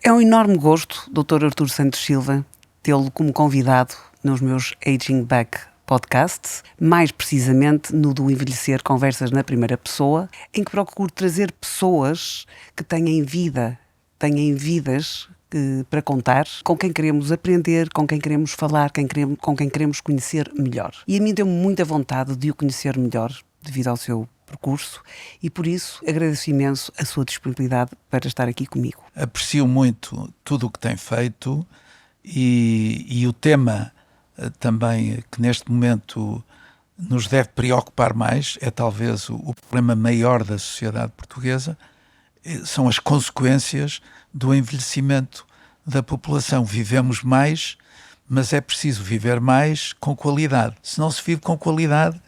É um enorme gosto, Dr. Artur Santos Silva, tê-lo como convidado nos meus Aging Back podcasts, mais precisamente no do Envelhecer Conversas na Primeira Pessoa, em que procuro trazer pessoas que têm vidas para contar, com quem queremos aprender, com quem queremos falar, com quem queremos conhecer melhor. E a mim deu-me muita vontade de o conhecer melhor, devido ao seu percurso, e por isso agradeço imenso a sua disponibilidade para estar aqui comigo. Aprecio muito tudo o que tem feito e o tema também que neste momento nos deve preocupar mais, é talvez o problema maior da sociedade portuguesa, são as consequências do envelhecimento da população. Vivemos mais, mas é preciso viver mais com qualidade. Se não se vive com qualidade,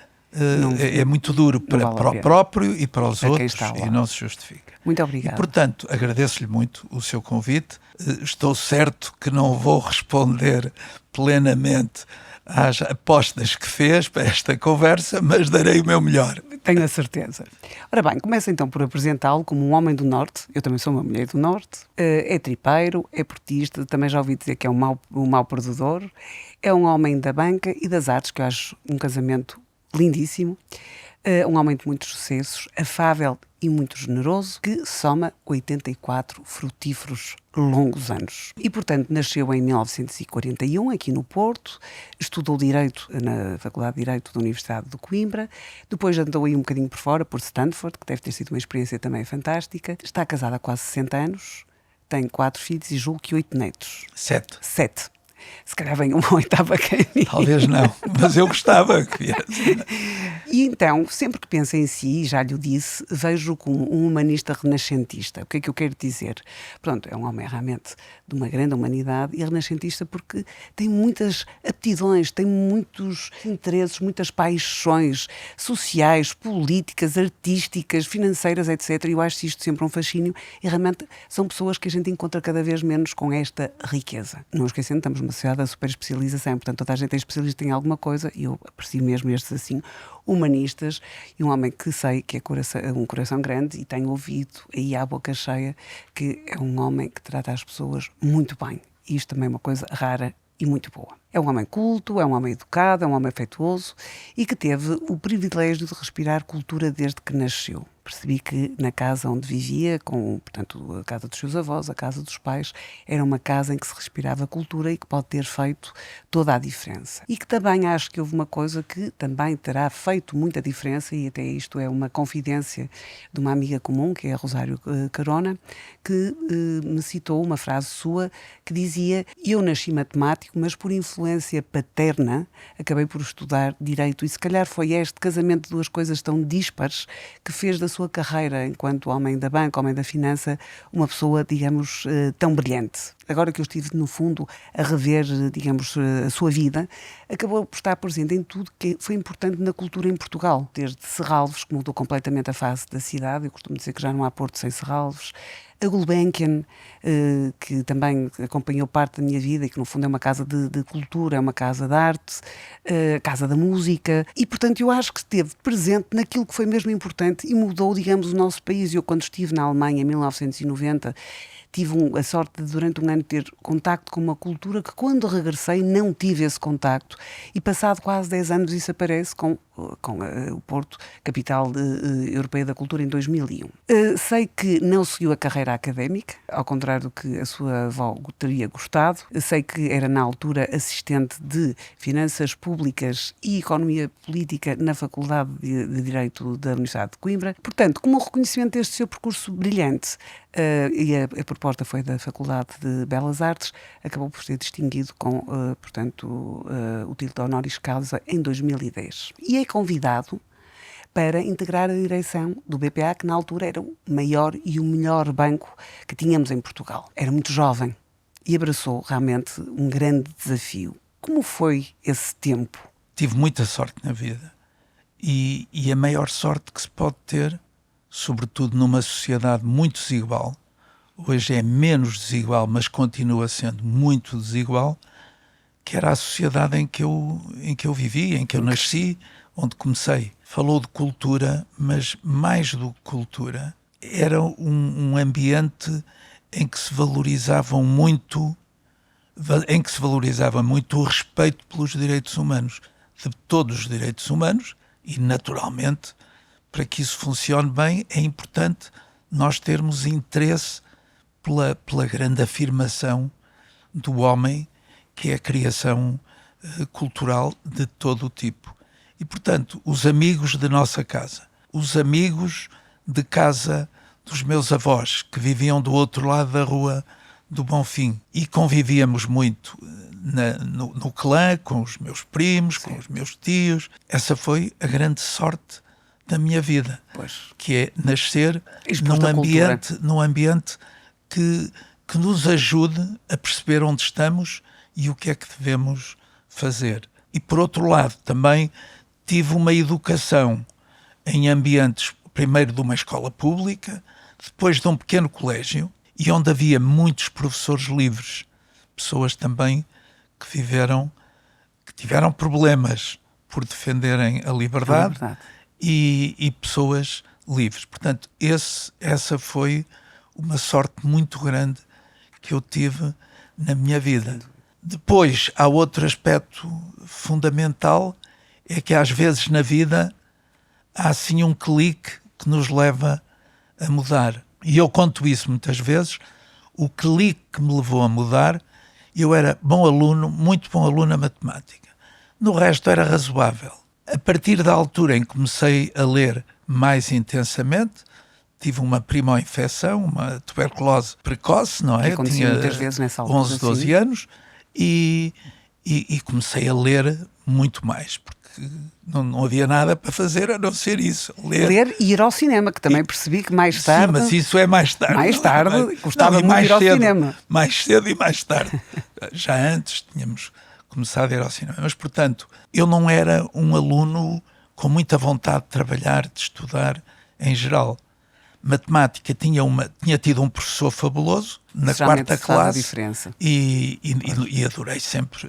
é muito duro para o próprio e para os outros e não se justifica. Muito obrigado. E, portanto, agradeço-lhe muito o seu convite. Estou certo que não vou responder plenamente às apostas que fez para esta conversa, mas darei o meu melhor. Tenho a certeza. Ora bem, começo então por apresentá-lo como um homem do Norte. Eu também sou uma mulher do Norte. É tripeiro, é portista, também já ouvi dizer que é um mau perdedor. É um homem da banca e das artes, que eu acho um casamento lindíssimo. Um homem de muitos sucessos, afável e muito generoso, que soma 84 frutíferos longos anos. E, portanto, nasceu em 1941, aqui no Porto, estudou Direito na Faculdade de Direito da Universidade de Coimbra, depois andou aí um bocadinho por fora, por Stanford, que deve ter sido uma experiência também fantástica. Está casada há quase 60 anos, tem 4 filhos e julgo que 8 netos. 7. Se calhar vem uma oitava caminho. Talvez não, mas eu gostava que viesse. E então, sempre que penso em si, já lhe disse, vejo como um humanista renascentista. O que é que eu quero dizer? Pronto, é um homem realmente de uma grande humanidade e renascentista porque tem muitas aptidões, tem muitos interesses, muitas paixões sociais, políticas, artísticas, financeiras, etc. E eu acho isto sempre um fascínio e realmente são pessoas que a gente encontra cada vez menos com esta riqueza. Não esquecendo, estamos numa sociedade da super especialização, portanto toda a gente é especialista em alguma coisa e eu aprecio mesmo estes assim, humanistas, e um homem que sei que é um coração grande e tenho ouvido aí à boca cheia que é um homem que trata as pessoas muito bem. E isto também é uma coisa rara e muito boa. É um homem culto, é um homem educado, é um homem afetuoso e que teve o privilégio de respirar cultura desde que nasceu. Percebi que na casa onde vivia, portanto, a casa dos seus avós, a casa dos pais, era uma casa em que se respirava cultura e que pode ter feito toda a diferença. E que também acho que houve uma coisa que também terá feito muita diferença, e até isto é uma confidência de uma amiga comum, que é a Rosário Carona, que me citou uma frase sua que dizia: eu nasci matemático, mas por influência paterna acabei por estudar Direito, e se calhar foi este casamento de duas coisas tão díspares que fez da sua carreira enquanto homem da banca, homem da finança, uma pessoa, digamos, tão brilhante. Agora que eu estive, no fundo, a rever, digamos, a sua vida, acabou por estar presente em tudo que foi importante na cultura em Portugal, desde Serralves, que mudou completamente a face da cidade, eu costumo dizer que já não há Porto sem Serralves, a Gulbenkian, que também acompanhou parte da minha vida e que no fundo é uma casa de cultura, é uma casa de arte, casa da música, e portanto eu acho que esteve presente naquilo que foi mesmo importante e mudou, digamos, o nosso país. Eu, quando estive na Alemanha em 1990, tive a sorte de durante um ano ter contacto com uma cultura que quando regressei não tive esse contacto, e passado quase 10 anos isso aparece com o Porto, capital europeia da cultura, em 2001. Sei que não seguiu a carreira académica, ao contrário do que a sua avó teria gostado. Sei que era na altura assistente de Finanças Públicas e Economia Política na Faculdade de Direito da Universidade de Coimbra. Portanto, como um reconhecimento deste seu percurso brilhante, e a proposta foi da Faculdade de Belas Artes, acabou por ser distinguido com, o título de honoris causa em 2010. E é convidado para integrar a direção do BPA, que na altura era o maior e o melhor banco que tínhamos em Portugal. Era muito jovem e abraçou realmente um grande desafio. Como foi esse tempo? Tive muita sorte na vida e a maior sorte que se pode ter, sobretudo numa sociedade muito desigual, hoje é menos desigual, mas continua sendo muito desigual, que era a sociedade em que eu vivi, em que eu nasci, onde comecei. Falou de cultura, mas mais do que cultura, era um ambiente em que se valorizava muito o respeito pelos direitos humanos, de todos os direitos humanos, e naturalmente, para que isso funcione bem, é importante nós termos interesse pela grande afirmação do homem, que é a criação cultural de todo o tipo. E, portanto, os amigos de nossa casa, os amigos de casa dos meus avós, que viviam do outro lado da rua do Bonfim, e convivíamos muito no clã, com os meus primos, com os meus tios. Essa foi a grande sorte da minha vida, que é nascer num ambiente que nos ajude a perceber onde estamos e o que é que devemos fazer. E, por outro lado, também tive uma educação em ambientes, primeiro de uma escola pública, depois de um pequeno colégio, e onde havia muitos professores livres, pessoas também que tiveram problemas por defenderem a liberdade. E pessoas livres. Portanto, essa foi uma sorte muito grande que eu tive na minha vida. Depois, há outro aspecto fundamental, é que às vezes na vida há assim um clique que nos leva a mudar. E eu conto isso muitas vezes. O clique que me levou a mudar, eu era bom aluno, muito bom aluno na matemática. No resto era razoável. A partir da altura em que comecei a ler mais intensamente, tive uma primo-infecção, uma tuberculose precoce, não é? Tinha muitas vezes nessa altura, 11, 12 anos, e comecei a ler muito mais, porque não havia nada para fazer a não ser isso. Ler e ir ao cinema, que também percebi que mais tarde... Sim, mas isso é mais tarde. Mais tarde, gostava muito de ir ao cinema. Mais cedo e mais tarde. Já antes tínhamos começado a ir ao cinema. Mas, portanto, eu não era um aluno com muita vontade de trabalhar, de estudar, em geral. Matemática tinha tido um professor fabuloso na quarta classe e adorei sempre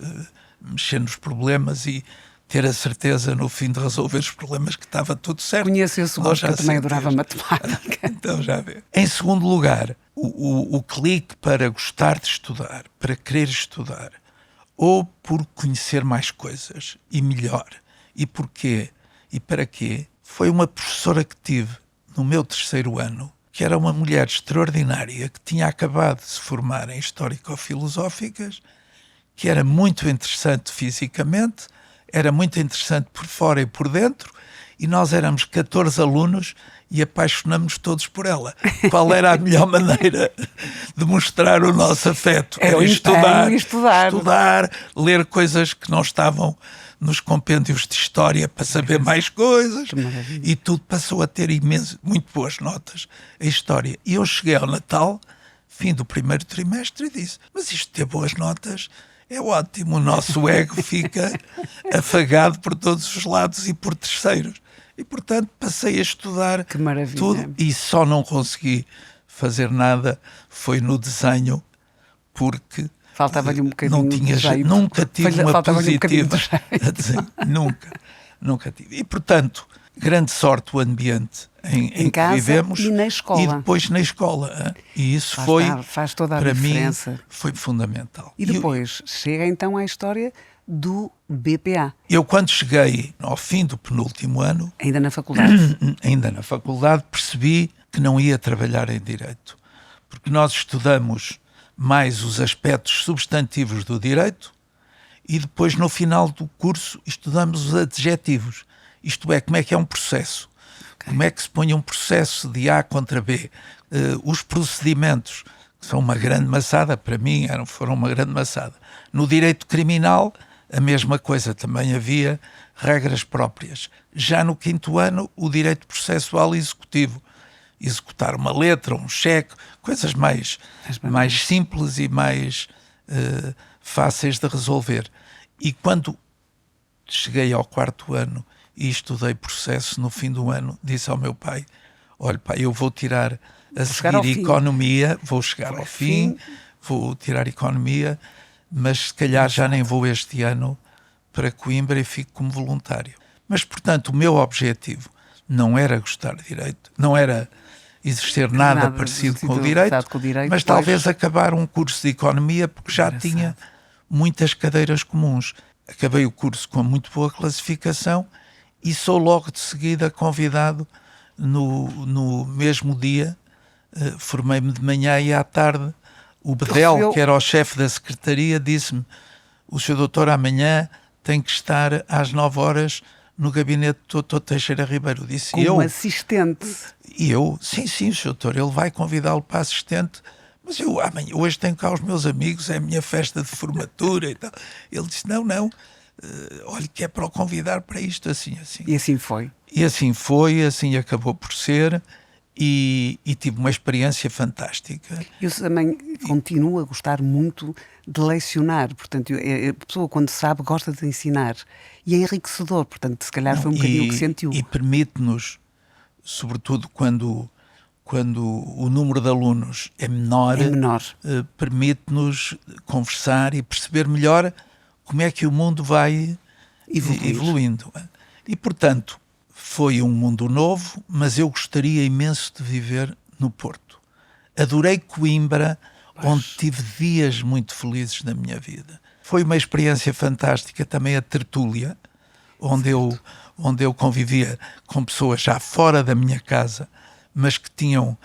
mexer nos problemas e ter a certeza no fim de resolver os problemas que estava tudo certo. Conheço esse gosto, que eu também adorava matemática. Então já vê. Em segundo lugar, o clique para gostar de estudar, para querer estudar, ou por conhecer mais coisas e melhor, e porquê e para quê, foi uma professora que tive no meu terceiro ano, que era uma mulher extraordinária, que tinha acabado de se formar em Histórico-Filosóficas, que era muito interessante fisicamente, era muito interessante por fora e por dentro, e nós éramos 14 alunos e apaixonamos todos por ela. Qual era a melhor maneira de mostrar o nosso afeto? Era estudar, ler coisas que não estavam nos compêndios de história para saber mais coisas, e tudo passou a ter muito boas notas a história. E eu cheguei ao Natal, fim do primeiro trimestre, e disse: mas isto de ter boas notas é ótimo, o nosso ego fica afagado por todos os lados e por terceiros. E, portanto, passei a estudar tudo, e só não consegui fazer nada foi no desenho, porque faltava-lhe um bocadinho de jeito. Nunca tive uma positiva a desenho. Nunca tive. E, portanto, grande sorte o ambiente em casa que vivemos e na escola. E depois na escola. E isso faz toda a para diferença. mim, foi fundamental. E depois chega então à história do BPA. Eu, quando cheguei ao fim do penúltimo ano... Ainda na faculdade, percebi que não ia trabalhar em Direito. Porque nós estudamos mais os aspectos substantivos do Direito e depois, no final do curso, estudamos os adjetivos. Isto é, como é que é um processo. Como é que se põe um processo de A contra B. Os procedimentos, que são uma grande maçada, para mim foram uma grande maçada. No Direito Criminal, a mesma coisa, também havia regras próprias. Já no quinto ano, o direito processual executivo. Executar uma letra, um cheque, coisas mais simples e mais fáceis de resolver. E quando cheguei ao quarto ano e estudei processo, no fim do ano, disse ao meu pai: olha, pai, eu vou tirar a seguir economia, vou chegar ao fim, vou tirar economia, mas se calhar já nem vou este ano para Coimbra e fico como voluntário. Mas, portanto, o meu objetivo não era gostar de direito, não era exercer nada parecido com o direito, mas talvez acabar um curso de economia, porque já tinha muitas cadeiras comuns. Acabei o curso com muito boa classificação e sou logo de seguida convidado no mesmo dia. Formei-me de manhã e à tarde o Bedel, que era o chefe da secretaria, disse-me: o Sr. Doutor amanhã tem que estar às 9 horas no gabinete do Dr. Teixeira Ribeiro. Disse como assistente. E eu, sim, Sr. Doutor, ele vai convidá-lo para assistente, mas eu amanhã, hoje tenho cá os meus amigos, é a minha festa de formatura e tal. Ele disse: não, olha que é para o convidar para isto, assim. E assim foi. E assim foi, assim acabou por ser. E tive uma experiência fantástica. Eu também continuo a gostar muito de lecionar, portanto, a pessoa quando sabe gosta de ensinar e é enriquecedor, portanto, se calhar foi um bocadinho o que sentiu. E permite-nos, sobretudo quando o número de alunos é menor, permite-nos conversar e perceber melhor como é que o mundo vai evoluindo. E, portanto, foi um mundo novo, mas eu gostaria imenso de viver no Porto. Adorei Coimbra, onde tive dias muito felizes na minha vida. Foi uma experiência fantástica também a tertúlia, onde eu convivia com pessoas já fora da minha casa, mas que tinham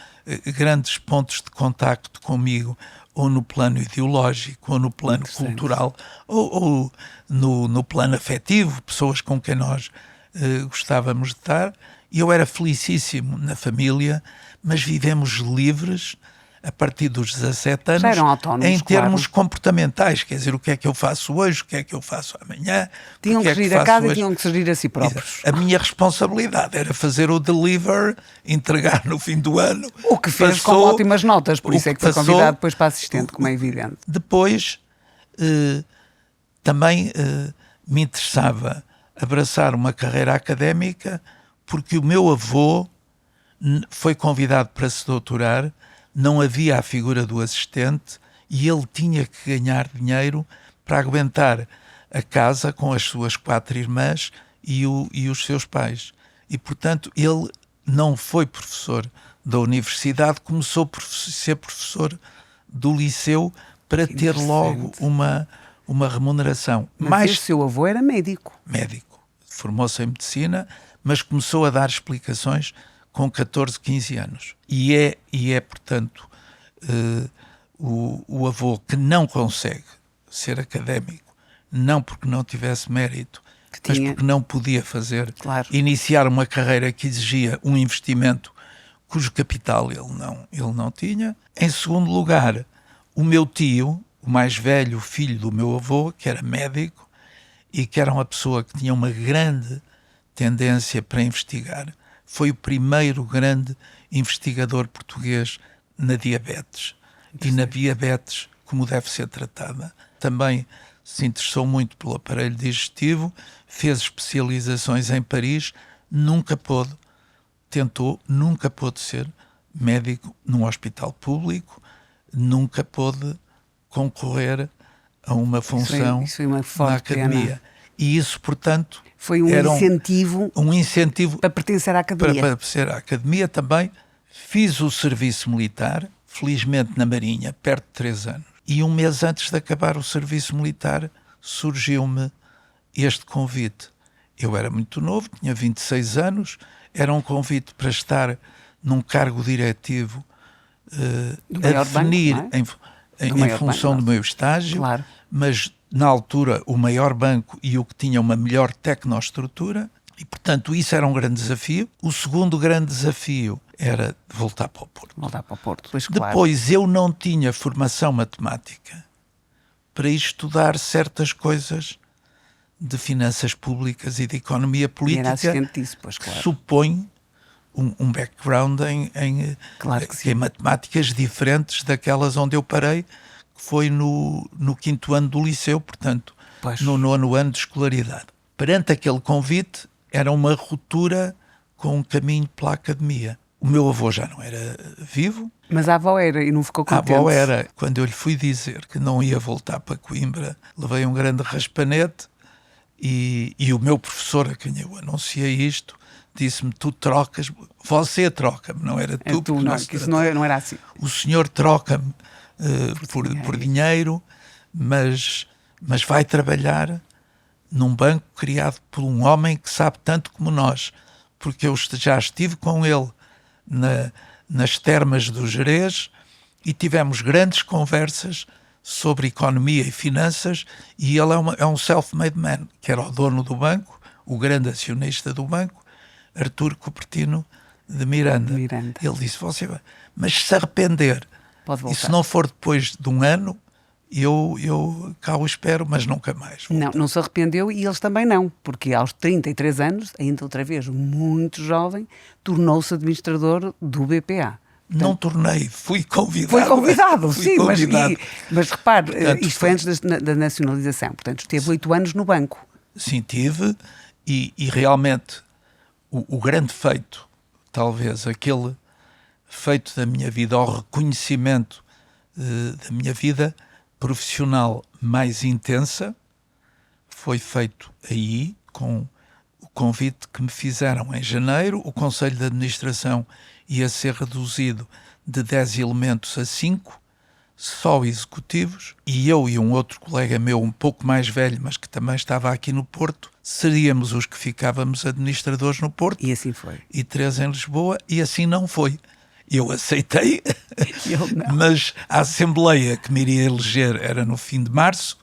grandes pontos de contacto comigo, ou no plano ideológico, ou no plano cultural, ou no plano afetivo, pessoas com quem nós gostávamos de estar. E eu era felicíssimo na família, mas vivemos livres a partir dos 17 anos, já eram autónomos, em termos comportamentais, quer dizer, o que é que eu faço hoje, o que é que eu faço amanhã. Tinham que gerir a casa e tinham que gerir a si próprios. A minha responsabilidade era fazer o deliver, entregar no fim do ano. O que fez com ótimas notas, por isso é que foi convidado depois para assistente, como é evidente. Depois, também me interessava abraçar uma carreira académica, porque o meu avô foi convidado para se doutorar, não havia a figura do assistente e ele tinha que ganhar dinheiro para aguentar a casa com as suas 4 irmãs e os seus pais. E, portanto, ele não foi professor da universidade, começou por ser professor do liceu para ter logo uma remuneração. Mas o seu avô era médico. Médico. Formou-se em medicina, mas começou a dar explicações com 14, 15 anos. E é portanto, o avô que não consegue ser académico, não porque não tivesse mérito, mas porque não podia iniciar uma carreira que exigia um investimento cujo capital ele não tinha. Em segundo lugar, o meu tio, o mais velho filho do meu avô, que era médico e que era uma pessoa que tinha uma grande tendência para investigar, foi o primeiro grande investigador português na diabetes. E na diabetes, como deve ser tratada. Também se interessou muito pelo aparelho digestivo, fez especializações em Paris, nunca pôde ser médico num hospital público, nunca pôde concorrer a uma função na academia. Pena. E isso, portanto, foi um incentivo para pertencer à academia. Para pertencer à academia também. Fiz o serviço militar, felizmente na Marinha, perto de 3 anos. E um mês antes de acabar o serviço militar, surgiu-me este convite. Eu era muito novo, tinha 26 anos, era um convite para estar num cargo diretivo a definir em função do meu estágio, mas na altura o maior banco e o que tinha uma melhor tecnoestrutura, e portanto isso era um grande desafio. O segundo grande desafio era voltar para o Porto. Depois eu não tinha formação matemática para estudar certas coisas de finanças públicas e de economia política, que supõe um background em matemáticas diferentes daquelas onde eu parei, que foi no 5º ano do liceu, portanto, no 9º ano de escolaridade. Perante aquele convite, era uma ruptura com um caminho pela academia. O meu avô já não era vivo. Mas a avó era e não ficou contente. A avó era. Quando eu lhe fui dizer que não ia voltar para Coimbra, levei um grande raspanete, E o meu professor, a quem eu anunciei isto, disse-me: tu trocas, você troca-me, não era tu, que isso não era assim. O senhor troca-me por dinheiro, mas vai trabalhar num banco criado por um homem que sabe tanto como nós, porque eu já estive com ele nas termas do Gerês e tivemos grandes conversas sobre economia e finanças, e ele é um self-made man, que era o dono do banco, o grande acionista do banco, Artur Cupertino de Miranda. Ele disse: você vai, mas se arrepender, e se não for depois de um ano, eu cá o espero, mas nunca mais. Não se arrependeu, e eles também não, porque aos 33 anos, ainda outra vez muito jovem, tornou-se administrador do BPA. Não tornei, fui convidado. Foi convidado, sim, mas repare, portanto, isto foi antes da nacionalização, portanto esteve 8 anos no banco. Sim, tive, e realmente o grande feito, talvez aquele feito da minha vida, ao reconhecimento da minha vida profissional mais intensa, foi feito aí, com o convite que me fizeram em janeiro. O Conselho de Administração ia ser reduzido de 10 elementos a 5, só executivos, e eu e um outro colega meu, um pouco mais velho, mas que também estava aqui no Porto, seríamos os que ficávamos administradores no Porto. E assim foi. E 3 em Lisboa, e assim não foi. Eu aceitei, mas a Assembleia que me iria eleger era no fim de março,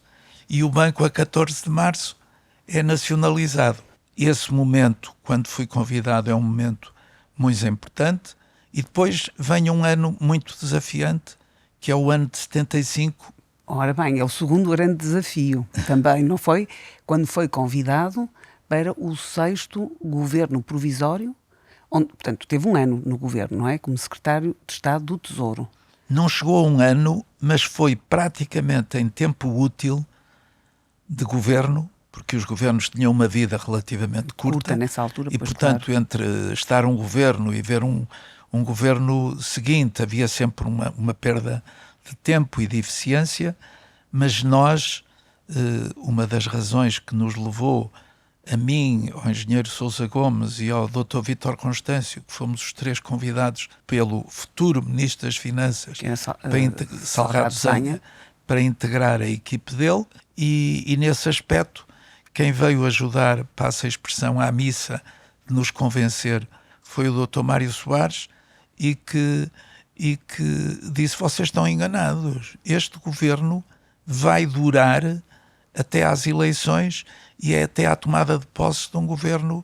e o banco a 14 de março é nacionalizado. Esse momento, quando fui convidado, é um momento muito importante, e depois vem um ano muito desafiante, que é o ano de 75. Ora bem, é o segundo grande desafio também, não foi? Quando foi convidado para o 6º governo provisório, onde, portanto, teve um ano no governo, não é? Como secretário de Estado do Tesouro. Não chegou a um ano, mas foi praticamente em tempo útil de governo, porque os governos tinham uma vida relativamente curta nessa altura, e, portanto, claro, entre estar um governo e ver um governo seguinte, havia sempre uma perda de tempo e de eficiência, mas nós, uma das razões que nos levou, a mim, ao engenheiro Sousa Gomes e ao Dr. Vítor Constâncio, que fomos os 3 convidados pelo futuro Ministro das Finanças, Salgado Zenha, para integrar a equipe dele, e nesse aspecto, quem veio ajudar, passa a expressão, à missa, de nos convencer, foi o Dr. Mário Soares, e que disse: vocês estão enganados, este governo vai durar até às eleições e é até à tomada de posse de um governo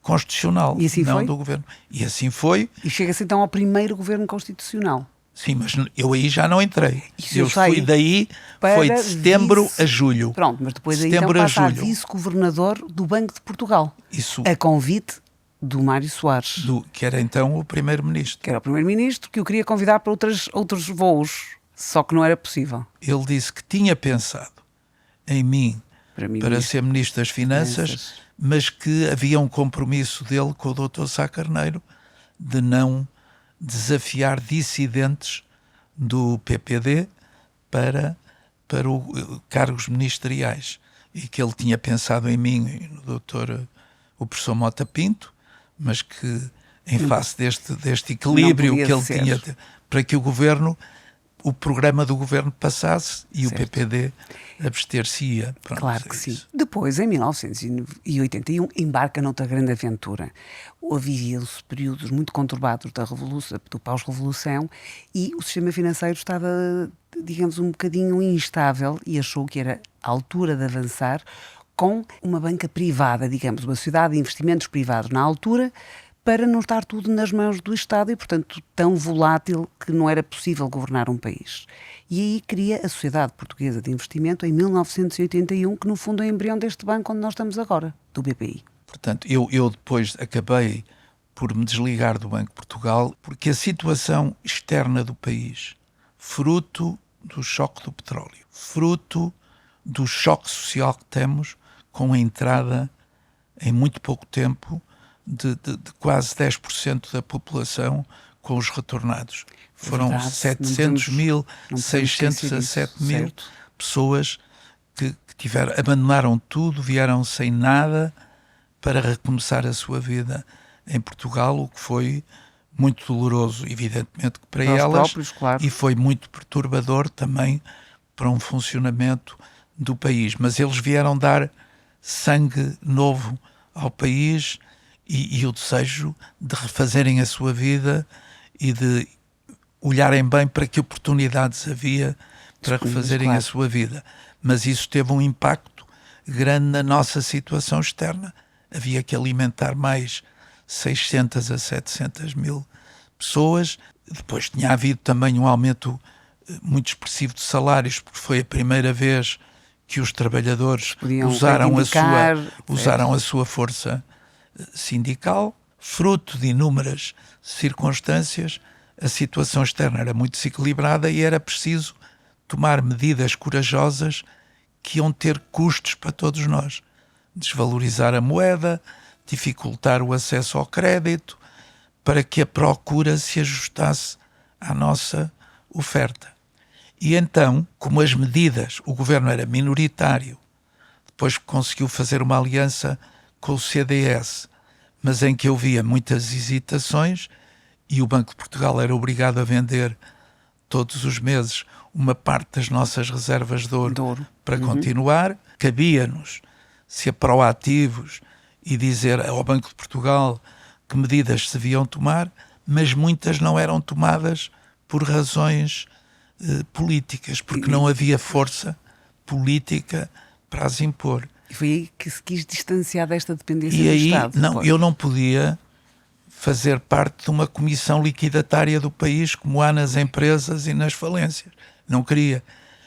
constitucional, e assim não foi? Do governo. E assim foi. E chega-se então ao primeiro governo constitucional. Sim, mas eu aí já não entrei. Eu fui daí, foi de setembro a julho. Pronto, mas depois aí então passa a vice-governador do Banco de Portugal. Isso. A convite do Mário Soares. Que era então o primeiro-ministro. Que era o primeiro-ministro, que o queria convidar para outros voos, só que não era possível. Ele disse que tinha pensado em mim para ser Ministro das Finanças, mas que havia um compromisso dele com o Dr. Sá Carneiro de não desafiar dissidentes do PPD para cargos ministeriais, e que ele tinha pensado em mim e no o professor Mota Pinto, mas que em face deste equilíbrio que ele tinha, para que o programa do governo passasse e certo. O PPD abster-se-ia. Claro que sim. Depois, em 1981, embarca noutra grande aventura. Viviam-se períodos muito conturbados do pós-revolução, e o sistema financeiro estava, digamos, um bocadinho instável, e achou que era a altura de avançar com uma banca privada, digamos, uma sociedade de investimentos privados na altura, para não estar tudo nas mãos do Estado e, portanto, tão volátil que não era possível governar um país. E aí cria a Sociedade Portuguesa de Investimento em 1981, que no fundo é o embrião deste banco onde nós estamos agora, do BPI. Portanto, eu depois acabei por me desligar do Banco de Portugal, porque a situação externa do país, fruto do choque do petróleo, fruto do choque social que temos com a entrada em muito pouco tempo de quase 10% da população com os retornados. Foram 700 mil, 607 mil pessoas que abandonaram tudo, vieram sem nada para recomeçar a sua vida em Portugal, o que foi muito doloroso, evidentemente, para elas, próprios, claro. E foi muito perturbador também para um funcionamento do país. Mas eles vieram dar sangue novo ao país e o desejo de refazerem a sua vida e de olharem bem para que oportunidades havia para refazerem claro. a sua vida. Mas isso teve um impacto grande na nossa situação externa. Havia que alimentar mais 600 a 700 mil pessoas. Depois tinha havido também um aumento muito expressivo de salários, porque foi a primeira vez que os trabalhadores usaram a sua força sindical. Fruto de inúmeras circunstâncias, a situação externa era muito desequilibrada e era preciso tomar medidas corajosas que iam ter custos para todos nós. Desvalorizar a moeda, dificultar o acesso ao crédito, para que a procura se ajustasse à nossa oferta. E então, como as medidas, o governo era minoritário, depois conseguiu fazer uma aliança com o CDS, mas em que havia muitas hesitações e o Banco de Portugal era obrigado a vender todos os meses uma parte das nossas reservas de ouro. Para continuar. Cabia-nos ser proativos e dizer ao Banco de Portugal que medidas se deviam tomar, mas muitas não eram tomadas por razões políticas, porque não havia força política para as impor. E foi aí que se quis distanciar desta dependência do Estado. Eu não podia fazer parte de uma comissão liquidatária do país como há nas empresas e nas falências. Não queria,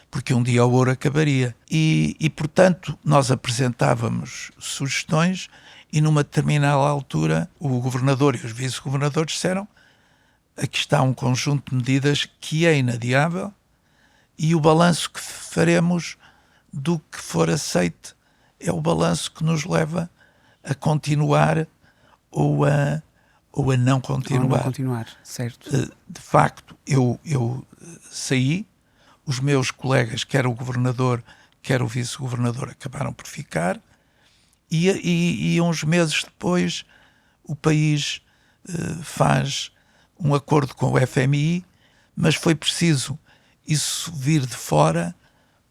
porque um dia o ouro acabaria. E portanto, nós apresentávamos sugestões e numa determinada altura o governador e os vice-governadores disseram: aqui está um conjunto de medidas que é inadiável e o balanço que faremos do que for aceite é o balanço que nos leva a continuar ou a não continuar. Ou não continuar, certo. De facto, eu saí, os meus colegas, quer o governador, quer o vice-governador, acabaram por ficar, e uns meses depois o país faz um acordo com o FMI, mas foi preciso isso vir de fora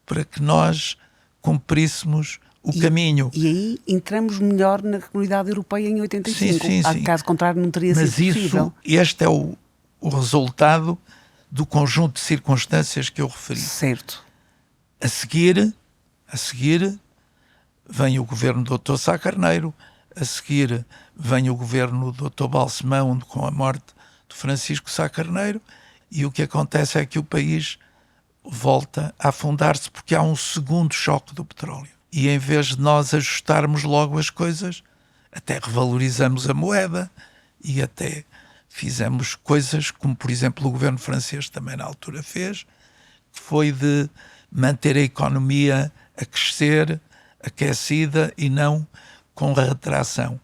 para que nós cumpríssemos o caminho. E aí entramos melhor na Comunidade Europeia em 85. Sim. Caso contrário, não teria sido possível. Este é o resultado do conjunto de circunstâncias que eu referi. Certo. A seguir vem o governo do Dr. Sá Carneiro, a seguir vem o governo do Dr. Balsemão, com a morte de Francisco Sá Carneiro, e o que acontece é que o país volta a afundar-se porque há um segundo choque do petróleo. E em vez de nós ajustarmos logo as coisas, até revalorizamos a moeda e até fizemos coisas como, por exemplo, o governo francês também na altura fez, que foi de manter a economia a crescer, aquecida e não com retração.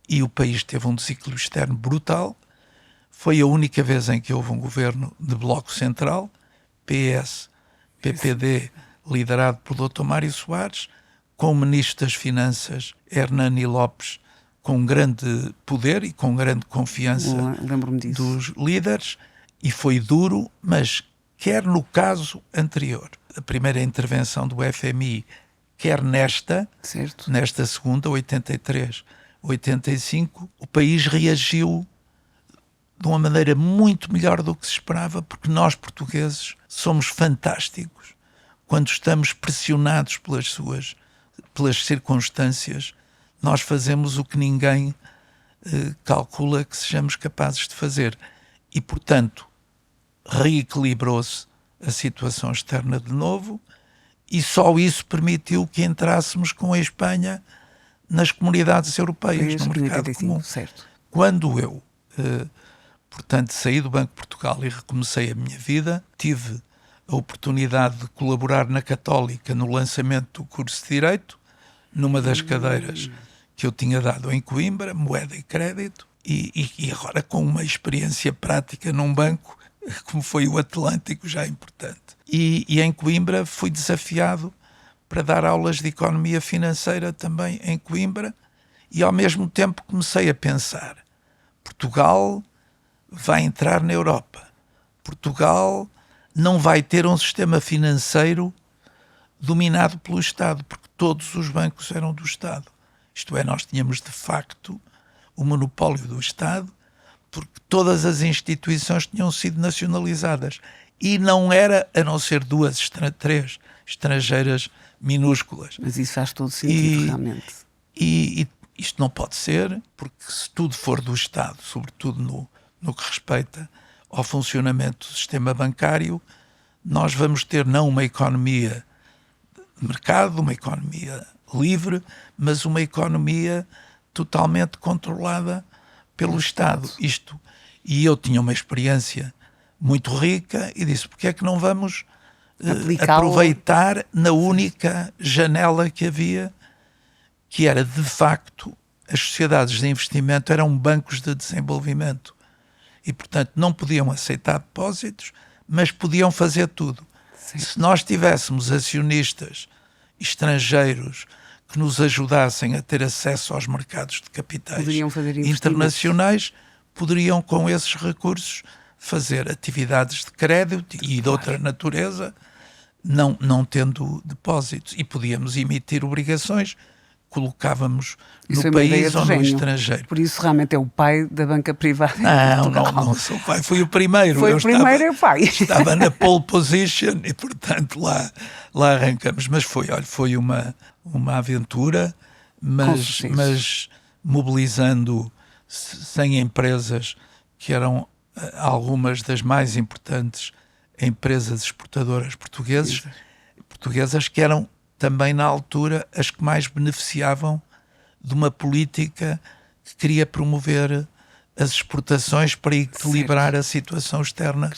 E o país teve um desequilíbrio externo brutal. Foi a única vez em que houve um governo de bloco central, PS, PPD, liderado por Dr. Mário Soares, com o Ministro das Finanças, Hernani Lopes, com grande poder e com grande confiança dos líderes, e foi duro, mas quer no caso anterior, a primeira intervenção do FMI, quer nesta segunda, 83, 85, o país reagiu de uma maneira muito melhor do que se esperava, porque nós portugueses somos fantásticos quando estamos pressionados pelas circunstâncias. Nós fazemos o que ninguém calcula que sejamos capazes de fazer. E, portanto, reequilibrou-se a situação externa de novo e só isso permitiu que entrássemos com a Espanha nas comunidades europeias, no mercado comum. Certo. Quando eu, portanto, saí do Banco de Portugal e recomecei a minha vida, tive a oportunidade de colaborar na Católica no lançamento do curso de Direito, numa das cadeiras que eu tinha dado em Coimbra, moeda e crédito, e agora com uma experiência prática num banco, como foi o Atlântico, já importante. E em Coimbra fui desafiado para dar aulas de economia financeira também em Coimbra, e ao mesmo tempo comecei a pensar: Portugal vai entrar na Europa. Portugal não vai ter um sistema financeiro dominado pelo Estado, porque todos os bancos eram do Estado. Isto é, nós tínhamos de facto o monopólio do Estado, porque todas as instituições tinham sido nacionalizadas. E não era, a não ser três estrangeiras minúsculas. Mas isso faz todo sentido, realmente. E isto não pode ser, porque se tudo for do Estado, sobretudo no que respeita ao funcionamento do sistema bancário, nós vamos ter não uma economia de mercado, uma economia livre, mas uma economia totalmente controlada pelo Estado. E eu tinha uma experiência muito rica e disse: porque é que não vamos aproveitar na única janela que havia, que era, de facto, as sociedades de investimento eram bancos de desenvolvimento e, portanto, não podiam aceitar depósitos, mas podiam fazer tudo. Sim. Se nós tivéssemos acionistas estrangeiros que nos ajudassem a ter acesso aos mercados de capitais internacionais, poderiam, com esses recursos, fazer atividades de crédito e de outra natureza, não tendo depósitos. E podíamos emitir obrigações, colocávamos no país ou no estrangeiro. Por isso realmente é o pai da banca privada. Não sou o pai, fui o primeiro. Foi o primeiro e o pai. Estava na pole position e, portanto, lá arrancamos. Mas foi uma aventura, mas mobilizando 100 empresas que eram algumas das mais importantes empresas exportadoras portuguesas, que eram também na altura as que mais beneficiavam de uma política que queria promover as exportações para equilibrar a situação externa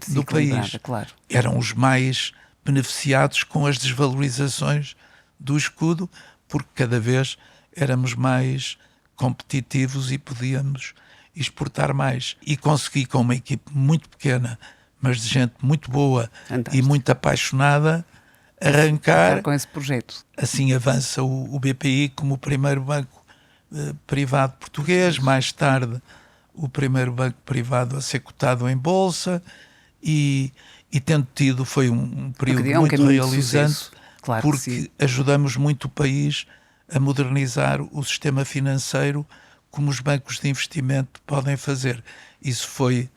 do país. Claro. Eram os mais beneficiados com as desvalorizações do escudo, porque cada vez éramos mais competitivos e podíamos exportar mais. E consegui, com uma equipe muito pequena, mas de gente muito boa e muito apaixonada, arrancar com esse projeto. Assim avança o BPI como o primeiro banco privado português, mais tarde o primeiro banco privado a ser cotado em bolsa, e tendo tido, foi um período muito realizante, claro, porque ajudamos muito o país a modernizar o sistema financeiro, como os bancos de investimento podem fazer. Isso foi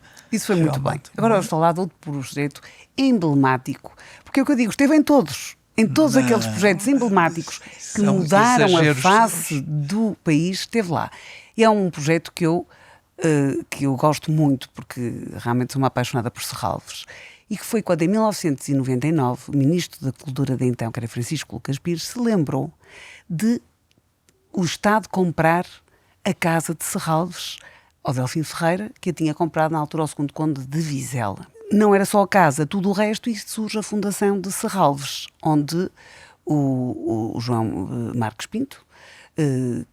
muito bem. Agora vamos falar de outro projeto emblemático, porque é o que eu digo, esteve em todos aqueles projetos emblemáticos que mudaram a face do país, esteve lá. E é um projeto que eu gosto muito, porque realmente sou uma apaixonada por Serralves, e que foi quando, em 1999, o Ministro da Cultura de então, que era Francisco Lucas Pires, se lembrou de o Estado comprar a casa de Serralves ao Delfim Ferreira, que a tinha comprado na altura ao segundo conde de Vizela. Não era só a casa, tudo o resto, e surge a Fundação de Serralves, onde o João Marques Pinto,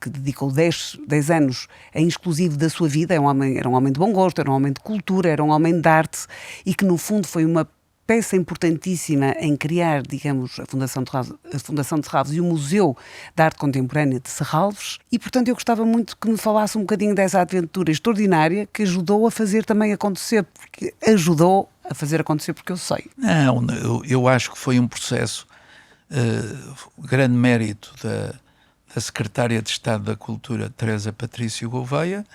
que dedicou 10 anos em exclusivo da sua vida, era um homem de bom gosto, era um homem de cultura, era um homem de arte, e que no fundo foi uma peça importantíssima em criar, digamos, a Fundação de Serralves e o Museu de Arte Contemporânea de Serralves, e portanto eu gostava muito que me falasse um bocadinho dessa aventura extraordinária que ajudou a fazer também acontecer, porque eu sei. Não, eu acho que foi um processo, grande mérito da Secretária de Estado da Cultura, Teresa Patrício Gouveia,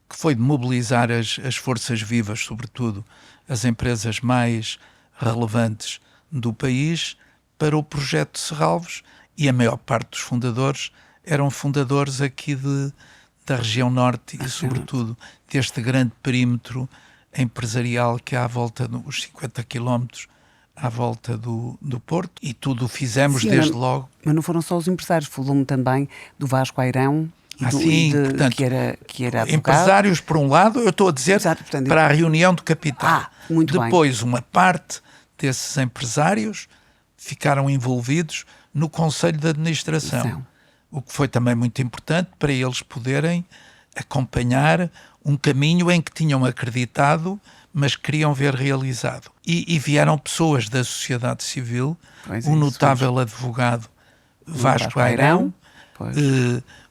que foi de mobilizar as forças vivas, sobretudo as empresas mais relevantes do país, para o projeto de Serralves, e a maior parte dos fundadores eram fundadores aqui da região norte e sobretudo deste grande perímetro empresarial que há à volta dos 50 quilómetros à volta do Porto, e tudo o fizemos desde logo. Mas não foram só os empresários, falou-me também do Vasco Airão, portanto, que era advogado. Empresários, por um lado, eu estou a dizer, portanto, para a reunião de capital. Depois, uma parte desses empresários ficaram envolvidos no Conselho de Administração, o que foi também muito importante para eles poderem acompanhar um caminho em que tinham acreditado, mas queriam ver realizado. E vieram pessoas da sociedade civil, um notável advogado Vasco Airão,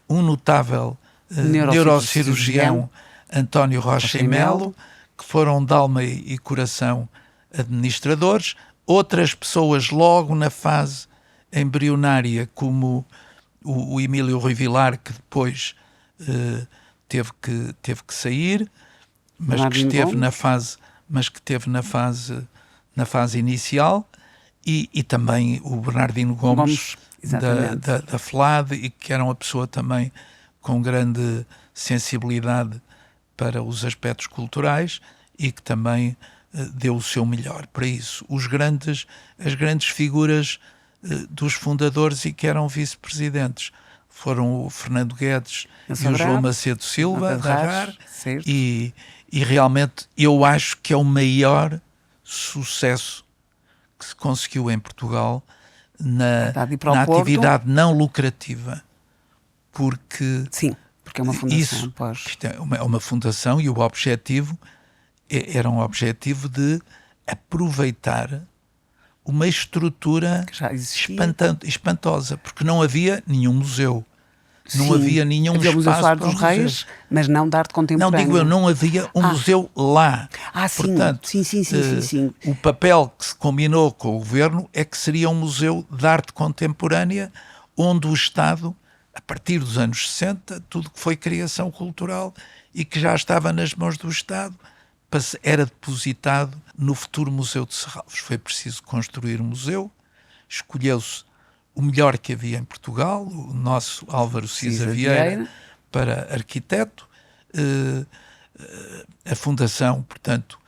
um notável neurocirurgião, António Rocha e Melo, que foram de alma e coração administradores. Outras pessoas logo na fase embrionária, como o Emílio Rui Vilar, que depois teve que sair, mas que esteve na fase inicial, e também o Bernardino Gomes da FLAD, e que era uma pessoa também com grande sensibilidade para os aspectos culturais e que também deu o seu melhor para isso. As grandes figuras dos fundadores e que eram vice-presidentes foram o Fernando Guedes e o João Macedo Silva, da RAR, e realmente eu acho que é o maior sucesso que se conseguiu em Portugal na atividade não lucrativa, porque é uma fundação. É uma fundação, e o objetivo era um objetivo de aproveitar uma estrutura espantosa, porque não havia nenhum museu. Não havia nenhum espaço para dos Reis, mas não de arte contemporânea. Não, digo eu, não havia um museu lá. Portanto, sim. O papel que se combinou com o governo é que seria um museu de arte contemporânea, onde o Estado, a partir dos anos 60, tudo que foi criação cultural e que já estava nas mãos do Estado, era depositado no futuro Museu de Serralves. Foi preciso construir um museu, escolheu-se o melhor que havia em Portugal, o nosso Álvaro Cisa Vieira, para arquiteto. A Fundação, portanto,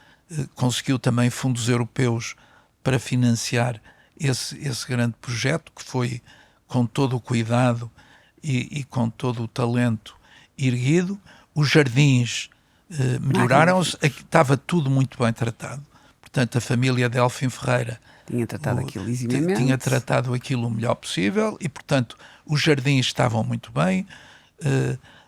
conseguiu também fundos europeus para financiar esse grande projeto, que foi com todo o cuidado e com todo o talento erguido. Os jardins melhoraram-se, estava tudo muito bem tratado. Portanto, a família Delfim Ferreira tinha tratado aquilo eximamente. Tinha tratado aquilo o melhor possível e, portanto, os jardins estavam muito bem,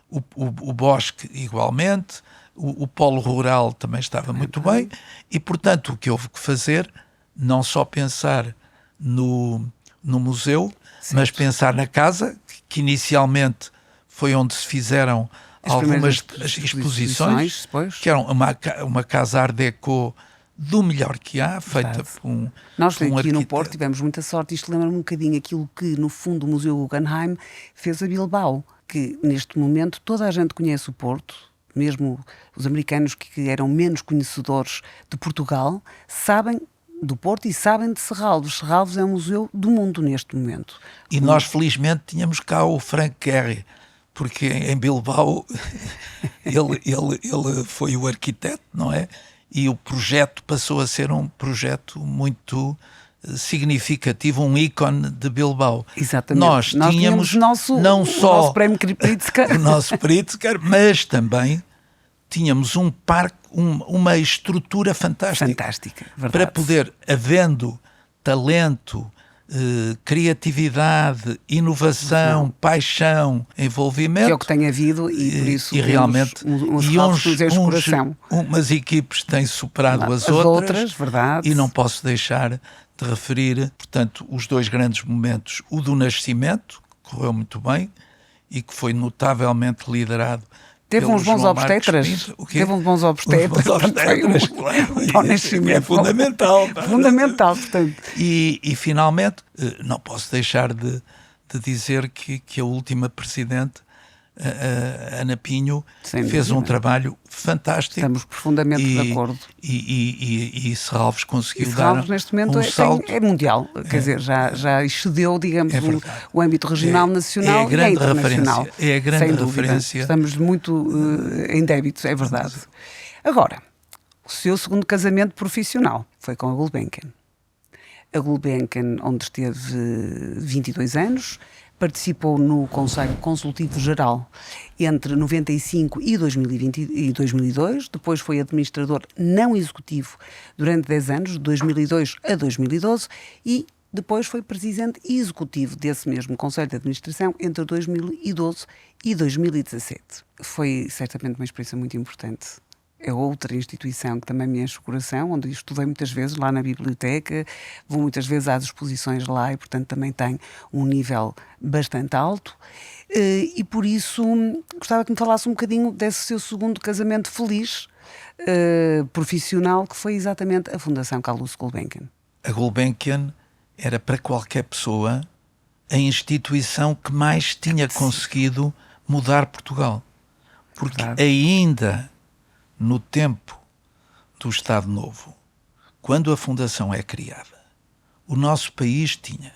o bosque igualmente, o polo rural também estava muito bem, e, portanto, o que houve que fazer, não só pensar no museu, mas pensar na casa, que inicialmente foi onde se fizeram algumas exposições, que eram uma casa Art Deco do melhor que há, feita por um Nós aqui arquiteto. no Porto tivemos muita sorte. Isto lembra-me um bocadinho aquilo que, no fundo, o Museu Guggenheim fez a Bilbao, que neste momento toda a gente conhece o Porto, mesmo os americanos que eram menos conhecedores de Portugal, sabem do Porto e sabem de Serralves. Serralves é um museu do mundo neste momento. E nós, felizmente, tínhamos cá o Frank Gehry, porque em Bilbao ele foi o arquiteto, não é? E o projeto passou a ser um projeto muito significativo, um ícone de Bilbao. Exatamente. Nós tínhamos não só o nosso prémio Pritzker, o nosso Pritzker, mas também tínhamos um parque, uma estrutura fantástica, verdade. Para poder, havendo talento, criatividade, inovação, paixão, envolvimento, que é o que tem havido, e por isso e realmente umas equipes têm superado as outras, verdade. E não posso deixar de referir, portanto, os dois grandes momentos: o do Nascimento, que correu muito bem e que foi notavelmente liderado. Teve uns bons obstetras. Teve uns bons obstetras. Claro. É fundamental. Fundamental, portanto. E finalmente, não posso deixar de dizer que a última presidente, a Ana Pinho, fez um trabalho fantástico. Estamos profundamente de acordo. E Serralves conseguiu Serralves, neste momento, salto. É mundial. Quer dizer, já excedeu, digamos, o âmbito regional, nacional, é a grande internacional. Referência. É a grande referência. Estamos muito em débitos, é verdade. Agora, o seu segundo casamento profissional foi com a Gulbenkian. A Gulbenkian, onde esteve 22 anos, participou no Conselho Consultivo Geral entre 95 e 2002, depois foi administrador não executivo durante 10 anos, de 2002 a 2012, e depois foi presidente executivo desse mesmo Conselho de Administração entre 2012 e 2017. Foi certamente uma experiência muito importante é outra instituição que também me enche o coração, onde estudei muitas vezes lá na biblioteca, vou muitas vezes às exposições lá e, portanto, também tem um nível bastante alto. E por isso gostava que me falasse um bocadinho desse seu segundo casamento feliz, profissional, que foi exatamente a Fundação Calouste Gulbenkian. A Gulbenkian era para qualquer pessoa a instituição que mais tinha conseguido mudar Portugal. Porque ainda no tempo do Estado Novo, quando a Fundação é criada, o nosso país tinha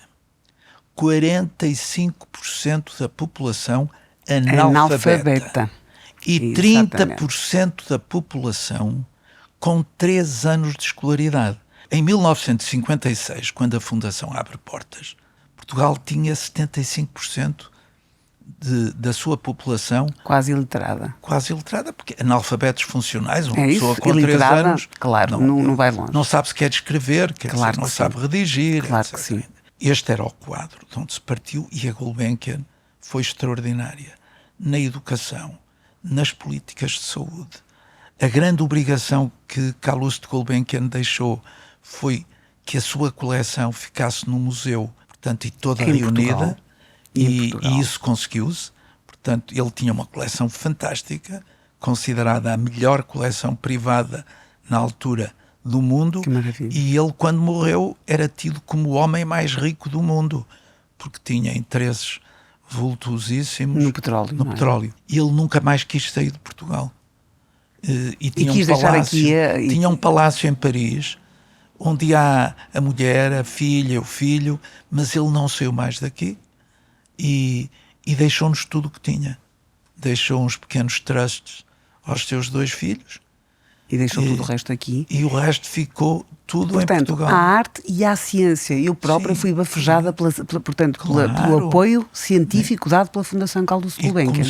45% da população analfabeta e 30% da população com 3 anos de escolaridade. Em 1956, quando a Fundação abre portas, Portugal tinha 75% da sua população quase iletrada, porque analfabetos funcionais, uma isso, pessoa com 3 anos, claro, não vai longe. Não sabe sequer escrever, claro não sabe redigir. Claro etc. que sim. Este era o quadro de onde se partiu, e a Gulbenkian foi extraordinária na educação, nas políticas de saúde. A grande obrigação que Calouste Gulbenkian deixou foi que a sua coleção ficasse no museu, portanto, e toda reunida. E isso conseguiu-se. Portanto, ele tinha uma coleção fantástica, considerada a melhor coleção privada na altura do mundo. Que maravilha. E ele, quando morreu, era tido como o homem mais rico do mundo, porque tinha interesses vultuosíssimos no petróleo. E ele nunca mais quis sair de Portugal. E tinha quis deixar aqui tinha um palácio em Paris, onde há a mulher, a filha, o filho, mas ele não saiu mais daqui. E deixou-nos tudo o que tinha. Deixou uns pequenos trusts aos seus 2 filhos. E deixou tudo o resto aqui. E o resto ficou tudo em Portugal. A arte e a ciência. Eu própria fui bafejada pelo apoio científico dado pela Fundação Calouste Gulbenkian.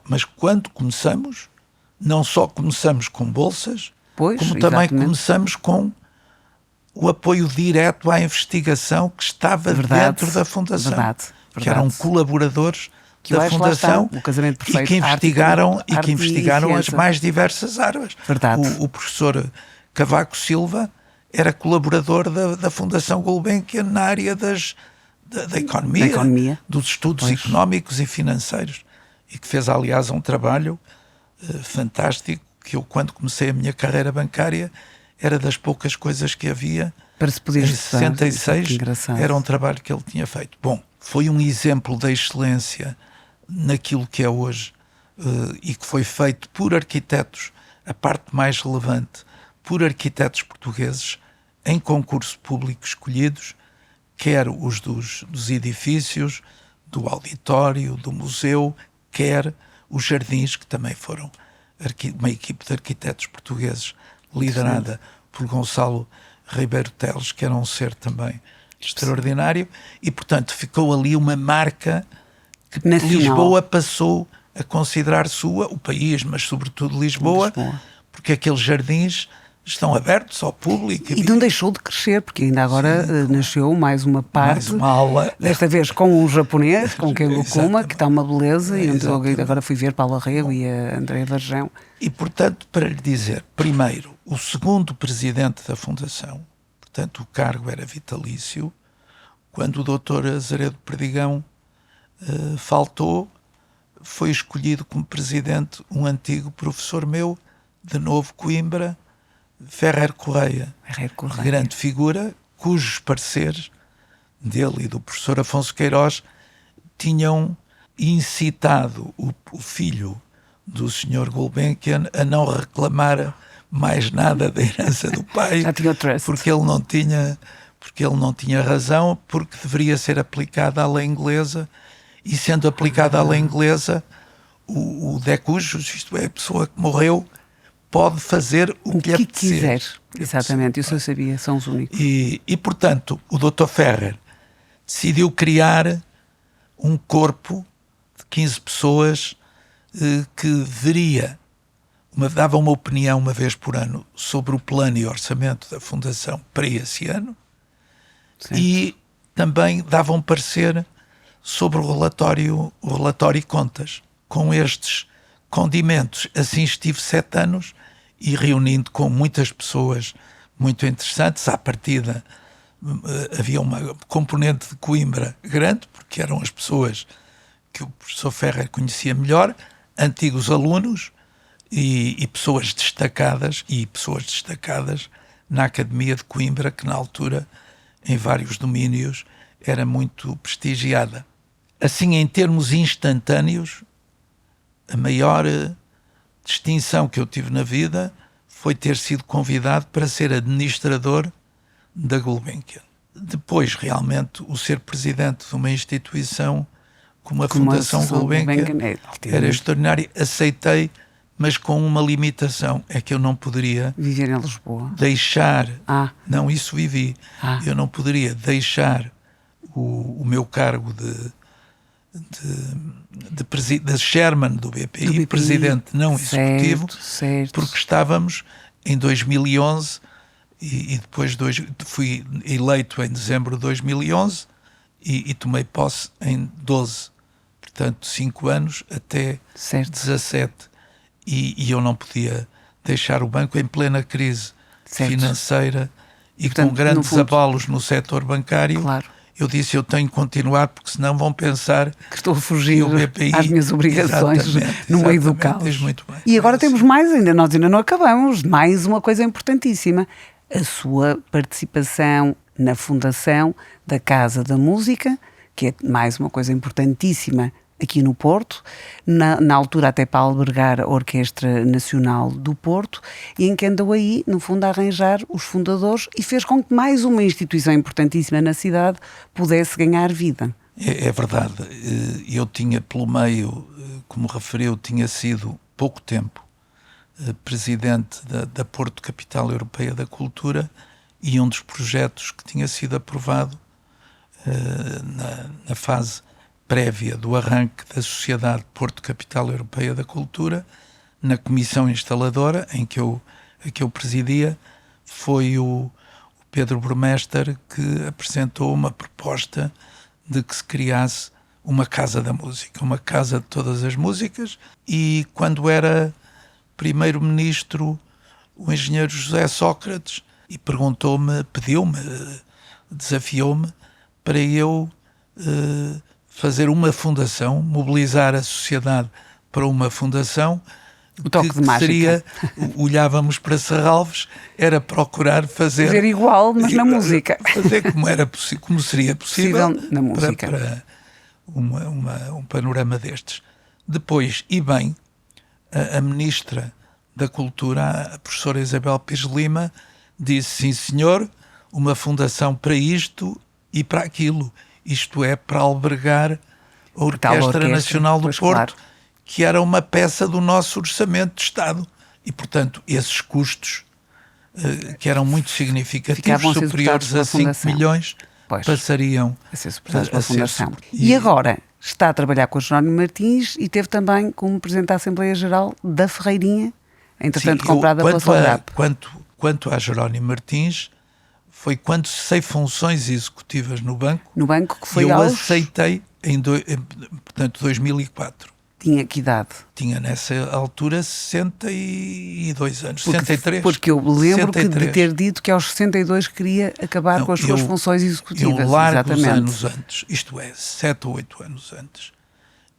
Mas quando começamos, não só começamos com bolsas, como também começamos com o apoio direto à investigação que estava dentro da Fundação. Que eram colaboradores da Fundação e que investigaram as mais diversas áreas. O professor Cavaco Silva era colaborador da Fundação Gulbenkian na área da economia, dos estudos económicos e financeiros, e que fez, aliás, um trabalho fantástico, que eu, quando comecei a minha carreira bancária, era das poucas coisas que havia. Para se poder estudar. Em 66 era um trabalho que ele tinha feito. Bom, foi um exemplo da excelência naquilo que é hoje, e que foi feito por arquitetos, a parte mais relevante, por arquitetos portugueses, em concurso público escolhidos, quer os dos edifícios, do auditório, do museu, quer os jardins, que também foram uma equipe de arquitetos portugueses liderada por Gonçalo Ribeiro Teles, que era um ser também extraordinário, e portanto ficou ali uma marca que Lisboa passou a considerar sua, o país, mas sobretudo Lisboa, porque aqueles jardins estão abertos ao público. E não deixou de crescer, porque ainda agora nasceu mais uma parte, mais uma aula. Desta vez com um japonês, com Ken Gokuma, que está uma beleza, e agora fui ver Paulo Arrego e a Andréa Varjão. E portanto, para lhe dizer, primeiro, o segundo presidente da Fundação, portanto o cargo era vitalício, quando o Dr. Azeredo Perdigão faltou, foi escolhido como presidente um antigo professor meu, de Novo Coimbra, Ferrer Correia, grande figura, cujos pareceres dele e do professor Afonso Queiroz tinham incitado o filho do Sr. Gulbenkian a não reclamar mais nada da herança do pai, porque ele não tinha razão, porque deveria ser aplicada à lei inglesa, e sendo aplicada à lei inglesa, o decujus, isto é, a pessoa que morreu, pode fazer o que quiser. Exatamente, isso eu sabia, são os únicos. E portanto, o Dr. Ferrer decidiu criar um corpo de 15 pessoas que dava uma opinião uma vez por ano sobre o plano e orçamento da Fundação para esse ano. Certo. E também dava um parecer sobre o relatório e contas. Com estes condimentos, assim estive 7 anos e reunindo com muitas pessoas muito interessantes. À partida havia uma componente de Coimbra grande, porque eram as pessoas que o professor Ferrer conhecia melhor, antigos alunos e pessoas destacadas, na Academia de Coimbra, que na altura, em vários domínios, era muito prestigiada. Assim, em termos instantâneos, a maior distinção que eu tive na vida foi ter sido convidado para ser administrador da Gulbenkian. Depois, realmente, o ser presidente de uma instituição como a Fundação Gulbenkian era extraordinário. Aceitei, mas com uma limitação, é que eu não poderia viver em Lisboa. Deixar, não, isso vivi, eu não poderia deixar o meu cargo de chairman do BPI, presidente não executivo, porque estávamos em 2011 e depois fui eleito em dezembro de 2011 e tomei posse em 12, portanto 5 anos até 17, e eu não podia deixar o banco em plena crise financeira e portanto, com grandes abalos no setor bancário. Claro. Eu disse, eu tenho que continuar, porque senão vão pensar que estou a fugir às minhas obrigações no meio do caos. Muito bem. E agora temos mais, nós ainda não acabamos, mais uma coisa importantíssima, a sua participação na fundação da Casa da Música, que é mais uma coisa importantíssima aqui no Porto, na altura até para albergar a Orquestra Nacional do Porto, e em que andou aí, no fundo, a arranjar os fundadores e fez com que mais uma instituição importantíssima na cidade pudesse ganhar vida. É verdade. Eu tinha pelo meio, como referiu, tinha sido pouco tempo presidente da Porto Capital Europeia da Cultura, e um dos projetos que tinha sido aprovado na fase prévia do arranque da Sociedade Porto Capital Europeia da Cultura, na comissão instaladora em que eu presidia, foi o Pedro Burmester que apresentou uma proposta de que se criasse uma Casa da Música, uma casa de todas as músicas, e quando era primeiro-ministro o engenheiro José Sócrates e perguntou-me, pediu-me, desafiou-me para eu fazer uma fundação, mobilizar a sociedade para uma fundação. O toque de mágica. Seria, olhávamos para Serralves, era procurar fazer igual, mas na música. Fazer como seria possível na música. Para um panorama destes. Depois, e bem, a Ministra da Cultura, a professora Isabel Pires Lima, disse, sim senhor, uma fundação para isto e para aquilo. Isto é, para albergar a Orquestra Nacional do Porto, claro, que era uma peça do nosso orçamento de Estado. E, portanto, esses custos, que eram muito significativos, superiores a 5 milhões, passariam a ser suportados pela Fundação. E agora está a trabalhar com o Jerónimo Martins e teve também como Presidente da Assembleia Geral da Ferreirinha, entretanto comprada pela Solgap. Quanto a Jerónimo Martins, foi quando cessei funções executivas no banco. No banco que foi eu aceitei em 2004. Tinha que idade? Tinha nessa altura 62 anos, 63. Porque eu lembro de ter dito que aos 62 queria acabar com as suas funções executivas. Eu largos anos antes, isto é, 7 ou 8 anos antes,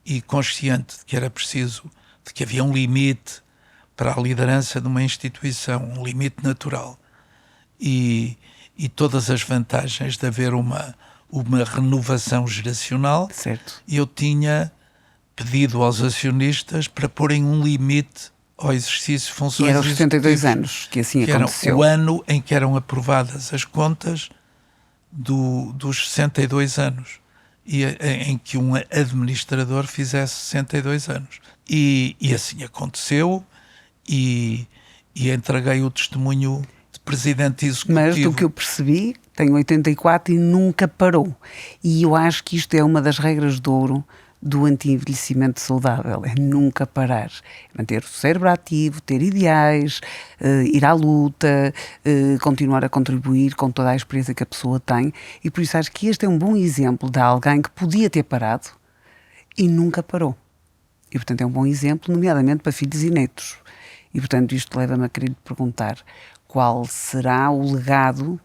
e consciente de que era preciso, de que havia um limite para a liderança de uma instituição, um limite natural, e todas as vantagens de haver uma renovação geracional, certo. Eu tinha pedido aos acionistas para porem um limite ao exercício de funções. E eram os 62 anos que assim aconteceu. Era o ano em que eram aprovadas as contas dos 62 anos, e em que um administrador fizesse 62 anos. E assim aconteceu, e entreguei o testemunho de presidente executivo. Mas do que eu percebi, tem 84 e nunca parou. E eu acho que isto é uma das regras de ouro do anti-envelhecimento saudável, é nunca parar, manter o cérebro ativo, ter ideais, ir à luta, continuar a contribuir com toda a experiência que a pessoa tem, e por isso acho que este é um bom exemplo de alguém que podia ter parado e nunca parou. E portanto é um bom exemplo, nomeadamente para filhos e netos. E, portanto, isto leva-me a querer lhe perguntar qual será o legado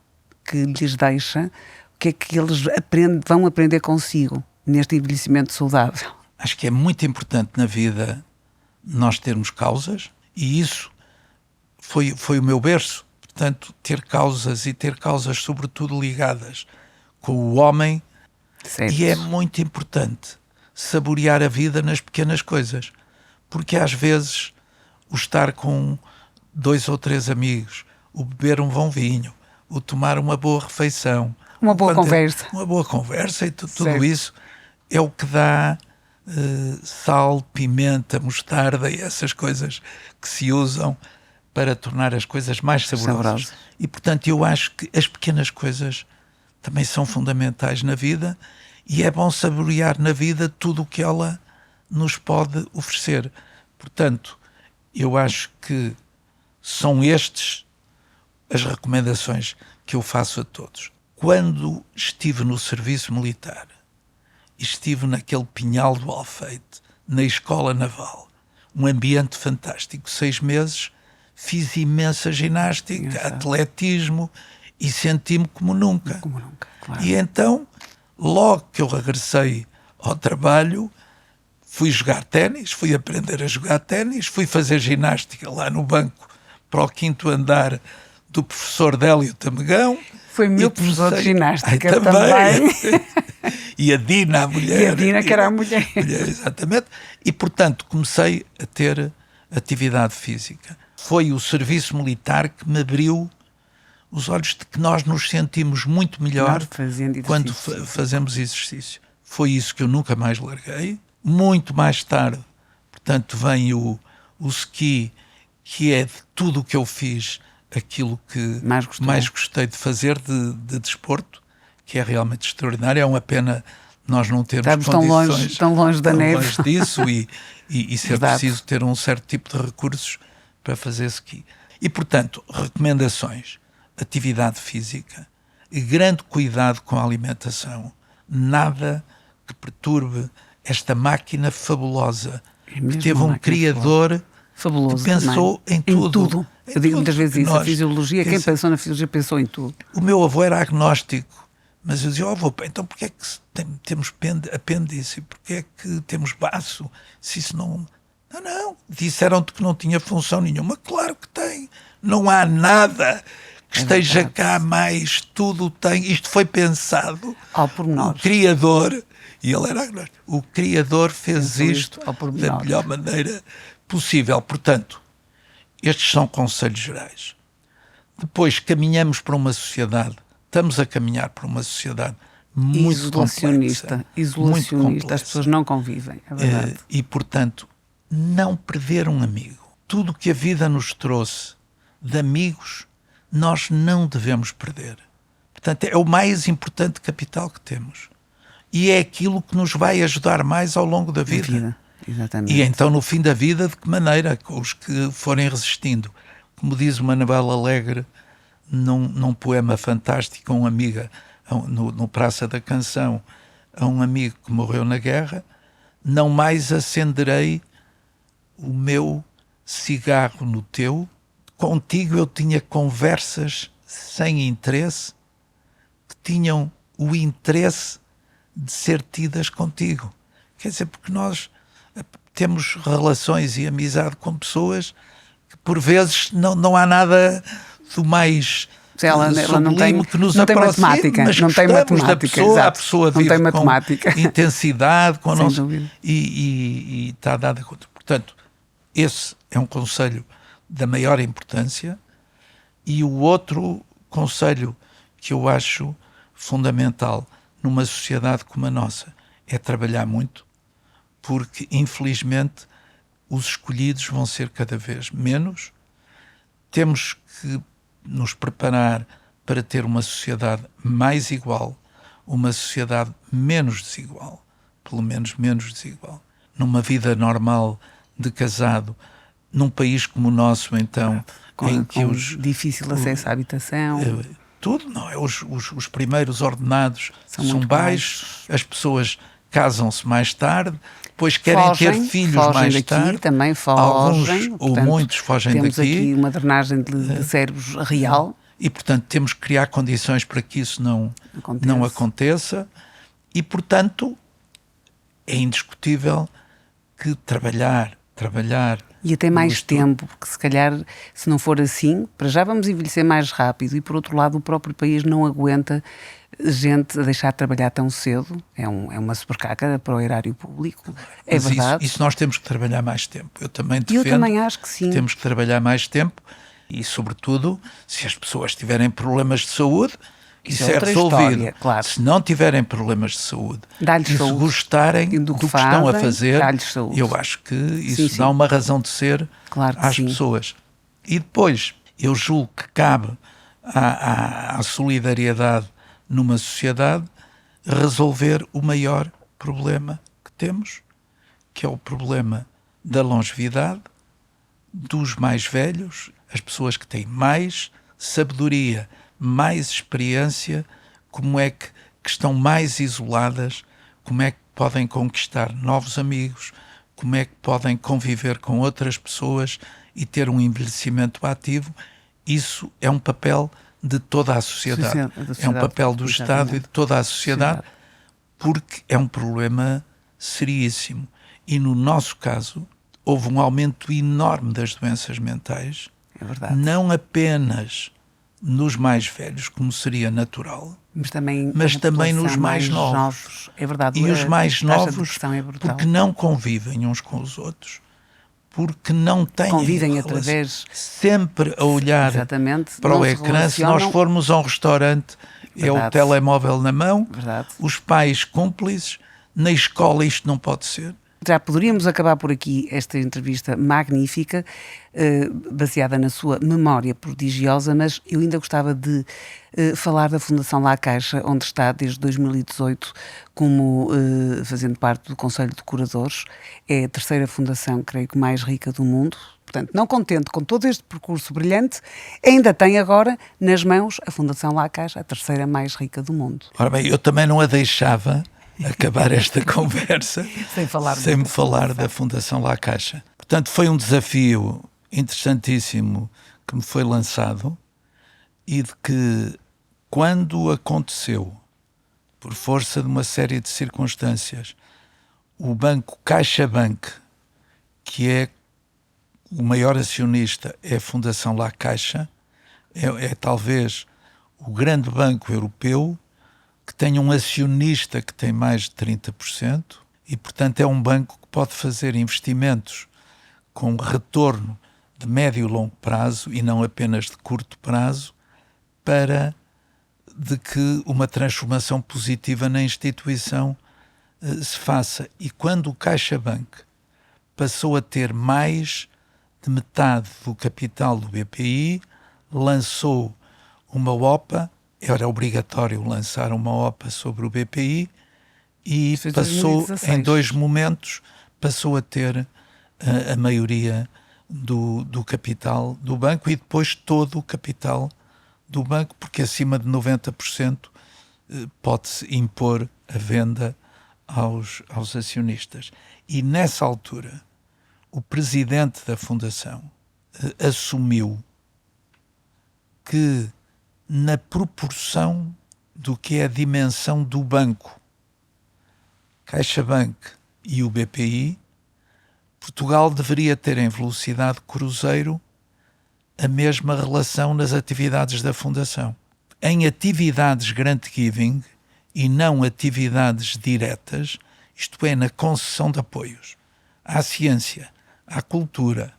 que lhes deixa, o que é que eles vão aprender consigo neste envelhecimento saudável. Acho que é muito importante na vida nós termos causas, e isso foi o meu berço. Portanto, ter causas, e ter causas sobretudo ligadas com o homem. Certo. E é muito importante saborear a vida nas pequenas coisas, porque às vezes o estar com 2 ou 3 amigos, o beber um bom vinho, o tomar uma boa refeição, uma boa conversa e tudo isso é o que dá sal, pimenta, mostarda e essas coisas que se usam para tornar as coisas mais saborosas. E, portanto, eu acho que as pequenas coisas também são fundamentais na vida, e é bom saborear na vida tudo o que ela nos pode oferecer. Portanto, eu acho que são estas as recomendações que eu faço a todos. Quando estive no serviço militar, estive naquele Pinhal do Alfeite, na Escola Naval, um ambiente fantástico, 6 meses, fiz imensa ginástica, atletismo, e senti-me como nunca. Claro. E então, logo que eu regressei ao trabalho, fui jogar ténis, fui aprender a jogar ténis, fui fazer ginástica lá no banco para o 5º andar do professor Délio Tamegão. Foi meu professor de ginástica também. E a Dina, a mulher. E a Dina, que era a mulher. Exatamente. E, portanto, comecei a ter atividade física. Foi o serviço militar que me abriu os olhos de que nós nos sentimos muito melhor quando fazemos exercício. Foi isso que eu nunca mais larguei. Muito mais tarde, portanto, vem o ski, que é de tudo o que eu fiz, aquilo que mais gostei de fazer de desporto, que é realmente extraordinário. É uma pena nós não termos condições tão longe da neve. Longe disso e ser preciso ter um certo tipo de recursos para fazer ski. E, portanto, recomendações: atividade física, grande cuidado com a alimentação, nada que perturbe esta máquina fabulosa, que teve um criador fabuloso, que pensou em tudo. Eu digo muitas vezes isso, a fisiologia, quem pensou na fisiologia pensou em tudo. O meu avô era agnóstico, mas eu dizia: avô, então porquê é que temos apêndice? Porquê é que temos baço? Se isso não... Não, disseram-te que não tinha função nenhuma. Claro que tem. Não há nada que esteja cá mais, tudo tem. Isto foi pensado. Ao pormenor. O Criador, e ele era agnóstico, o Criador fez isto da melhor maneira possível. Portanto, estes são conselhos gerais. Depois caminhamos para uma sociedade, estamos a caminhar para uma sociedade muito isolacionista. Muito complexa. As pessoas não convivem, é verdade. E, portanto, não perder um amigo. Tudo que a vida nos trouxe de amigos, nós não devemos perder. Portanto, é o mais importante capital que temos. E é aquilo que nos vai ajudar mais ao longo da vida. Exatamente. E então, no fim da vida, de que maneira? Com os que forem resistindo. Como diz o Manuel Alegre, num poema fantástico, a uma amiga, no Praça da Canção, a um amigo que morreu na guerra: não mais acenderei o meu cigarro no teu, contigo eu tinha conversas sem interesse, que tinham o interesse de ser tidas contigo. Quer dizer, porque nós temos relações e amizade com pessoas que por vezes não há nada do mais ela não tem, que nos não tem aproxima, matemática, mas não tem matemática, da pessoa, exato. A pessoa não vive tem matemática. com intensidade, com e está dada conta. Portanto, esse é um conselho da maior importância. E o outro conselho que eu acho fundamental numa sociedade como a nossa é trabalhar muito, porque infelizmente os escolhidos vão ser cada vez menos. Temos que nos preparar para ter uma sociedade mais igual, uma sociedade menos desigual, pelo menos menos desigual. Numa vida normal de casado, num país como o nosso, então, em que com difícil acesso à habitação, tudo, não é? Os primeiros ordenados são baixos, as pessoas casam-se mais tarde, depois querem ter filhos mais daqui, tarde. Também fogem. Alguns ou muitos fogem temos daqui. Temos aqui uma drenagem de cérebros real. E, portanto, temos que criar condições para que isso não aconteça. E, portanto, é indiscutível que trabalhar e até mais tempo, porque se calhar, se não for assim, para já vamos envelhecer mais rápido e, por outro lado, o próprio país não aguenta gente a deixar de trabalhar tão cedo. É uma sobrecarga para o erário público. É verdade. Isso nós temos que trabalhar mais tempo. Eu também defendo. Eu também acho que sim. Temos que trabalhar mais tempo e, sobretudo, se as pessoas tiverem problemas de saúde, isso é resolvido. História, claro. Se não tiverem problemas de saúde e se gostarem do que estão a fazer, eu acho que isso dá uma razão de ser às pessoas. E depois, eu julgo que cabe à solidariedade numa sociedade resolver o maior problema que temos, que é o problema da longevidade, dos mais velhos, as pessoas que têm mais sabedoria, mais experiência, como é que estão mais isoladas, como é que podem conquistar novos amigos, como é que podem conviver com outras pessoas e ter um envelhecimento ativo. Isso é um papel de toda a sociedade. É um papel do Estado e de toda a sociedade, porque é um problema seríssimo. E no nosso caso, houve um aumento enorme das doenças mentais, não apenas nos mais velhos, como seria natural, mas também nos mais novos. É verdade. E os mais novos, porque não convivem uns com os outros, porque não têm convivem através sempre a olhar para o ecrã. Se nós formos a um restaurante, é o telemóvel na mão, os pais cúmplices, na escola isto não pode ser. Já poderíamos acabar por aqui esta entrevista magnífica, baseada na sua memória prodigiosa, mas eu ainda gostava de falar da Fundação La Caixa, onde está desde 2018 como fazendo parte do Conselho de Curadores. É a terceira fundação, creio que, mais rica do mundo. Portanto, não contente com todo este percurso brilhante, ainda tem agora nas mãos a Fundação La Caixa, a terceira mais rica do mundo. Ora bem, eu também não a deixava acabar esta conversa sem me falar da Fundação La Caixa. Portanto, foi um desafio interessantíssimo que me foi lançado e de que, quando aconteceu, por força de uma série de circunstâncias, o banco CaixaBank, que é o maior acionista, é a Fundação La Caixa, é talvez o grande banco europeu que tem um acionista que tem mais de 30% e, portanto, é um banco que pode fazer investimentos com retorno de médio e longo prazo e não apenas de curto prazo, para de que uma transformação positiva na instituição se faça. E quando o CaixaBank passou a ter mais de metade do capital do BPI, lançou uma OPA. Era obrigatório lançar uma OPA sobre o BPI e passou, em 2 momentos, passou a ter a maioria do capital do banco e depois todo o capital do banco, porque acima de 90% pode-se impor a venda aos acionistas. E nessa altura, o presidente da Fundação assumiu que, na proporção do que é a dimensão do banco, CaixaBank e o BPI, Portugal deveria ter em velocidade cruzeiro a mesma relação nas atividades da Fundação. Em atividades grant giving e não atividades diretas, isto é, na concessão de apoios à ciência, à cultura,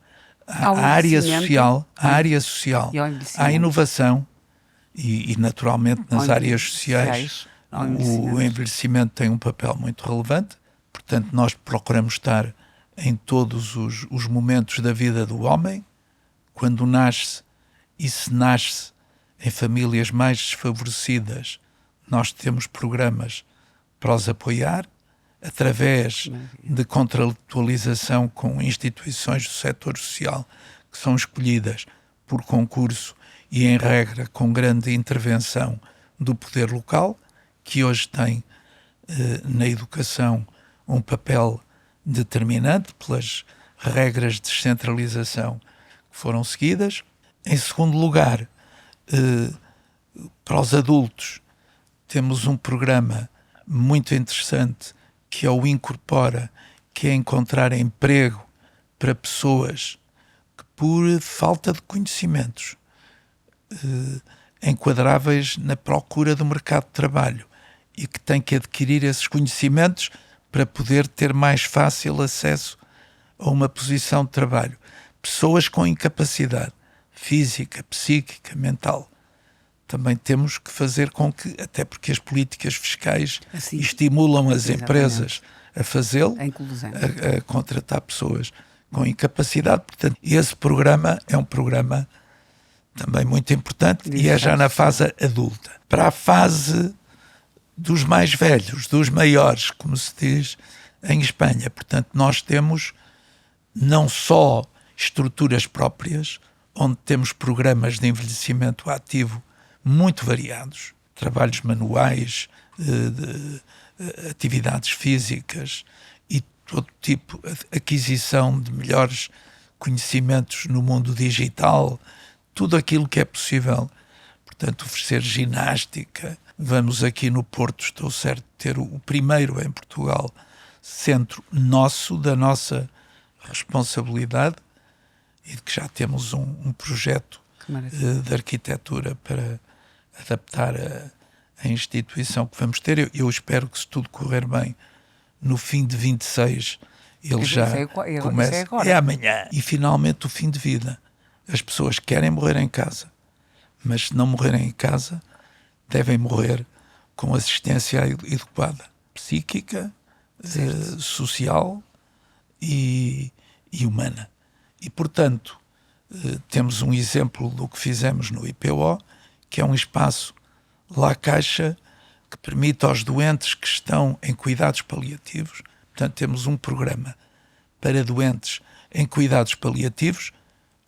à área social, à inovação, e naturalmente nas áreas sociais o envelhecimento tem um papel muito relevante. Portanto, nós procuramos estar em todos os momentos da vida do homem, quando nasce, e se nasce em famílias mais desfavorecidas, nós temos programas para os apoiar, através de contratualização com instituições do setor social que são escolhidas por concurso e, em regra, com grande intervenção do poder local, que hoje tem na educação um papel determinante pelas regras de descentralização que foram seguidas. Em segundo lugar, para os adultos, temos um programa muito interessante que é o Incorpora, que é encontrar emprego para pessoas que, por falta de conhecimentos enquadráveis na procura do mercado de trabalho e que têm que adquirir esses conhecimentos para poder ter mais fácil acesso a uma posição de trabalho. Pessoas com incapacidade física, psíquica, mental. Também temos que fazer com que, até porque as políticas fiscais assim, estimulam as empresas a fazê-lo, a contratar pessoas com incapacidade. Portanto, esse programa é um programa também muito importante e é já na fase adulta. Para a fase dos mais velhos, dos maiores, como se diz em Espanha. Portanto, nós temos não só estruturas próprias, onde temos programas de envelhecimento ativo muito variados, trabalhos manuais, atividades físicas e todo tipo de aquisição de melhores conhecimentos no mundo digital, tudo aquilo que é possível. Portanto, oferecer ginástica. Vamos aqui no Porto, estou certo de ter o primeiro em Portugal centro nosso, da nossa responsabilidade, e de que já temos um projeto de arquitetura para adaptar a instituição que vamos ter. Eu espero que, se tudo correr bem, no fim de 26 ele já comece. É amanhã. E finalmente o fim de vida. As pessoas querem morrer em casa, mas se não morrerem em casa, devem morrer com assistência adequada, psíquica, social e humana. E, portanto, temos um exemplo do que fizemos no IPO, que é um espaço La Caixa que permite aos doentes que estão em cuidados paliativos, portanto, temos um programa para doentes em cuidados paliativos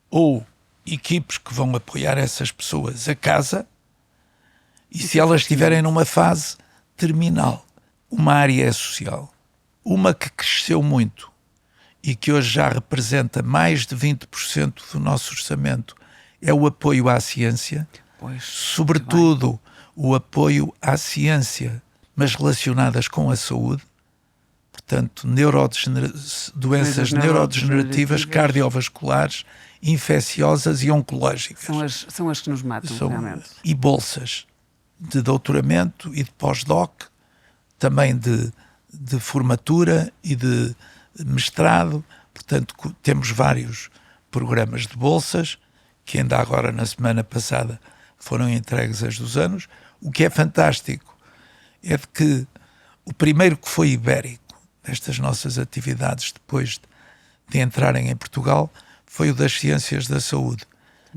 ou equipes que vão apoiar essas pessoas a casa, e se elas estiverem numa fase terminal. Uma área social, uma que cresceu muito e que hoje já representa mais de 20% do nosso orçamento, é o apoio à ciência, sobretudo o apoio à ciência, mas relacionadas com a saúde, portanto, doenças neurodegenerativas, cardiovasculares, infecciosas e oncológicas. São as que nos matam, realmente. E bolsas de doutoramento e de pós-doc, também de formatura e de mestrado. Portanto, temos vários programas de bolsas, que ainda agora, na semana passada, foram entregues as dos anos. O que é fantástico é de que o primeiro que foi ibérico destas nossas atividades, depois de entrarem em Portugal, foi o das ciências da saúde.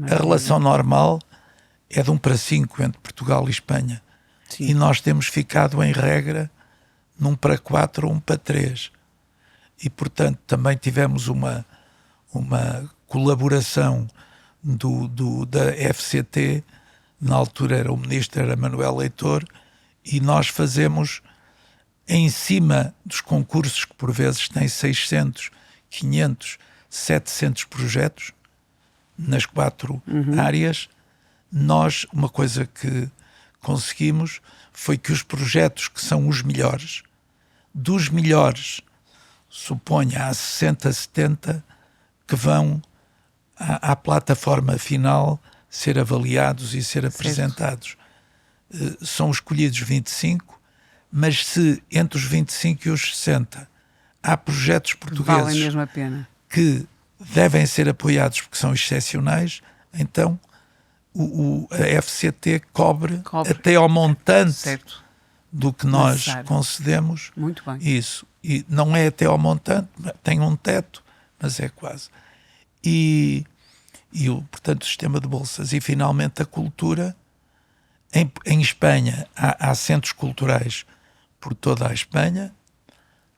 A relação normal é de 1:5 entre Portugal e Espanha. Sim. E nós temos ficado, em regra, num 1:4 ou 1:3. E, portanto, também tivemos uma colaboração da FCT, na altura o ministro era Manuel Leitor, e nós fazemos, em cima dos concursos, que por vezes têm 600, 500, 700 projetos, nas 4 áreas, nós, uma coisa que conseguimos foi que os projetos que são os melhores, dos melhores, suponha, há 60, 70, que vão à plataforma final ser avaliados e ser apresentados. São escolhidos 25, mas se entre os 25 e os 60 há projetos portugueses valem mesmo a pena, que devem ser apoiados porque são excepcionais, então a FCT cobre até ao montante do que nós concedemos. Muito bem. Isso. E não é até ao montante, tem um teto, mas é quase. Portanto, o sistema de bolsas. E, finalmente, a cultura. Em Espanha há centros culturais por toda a Espanha.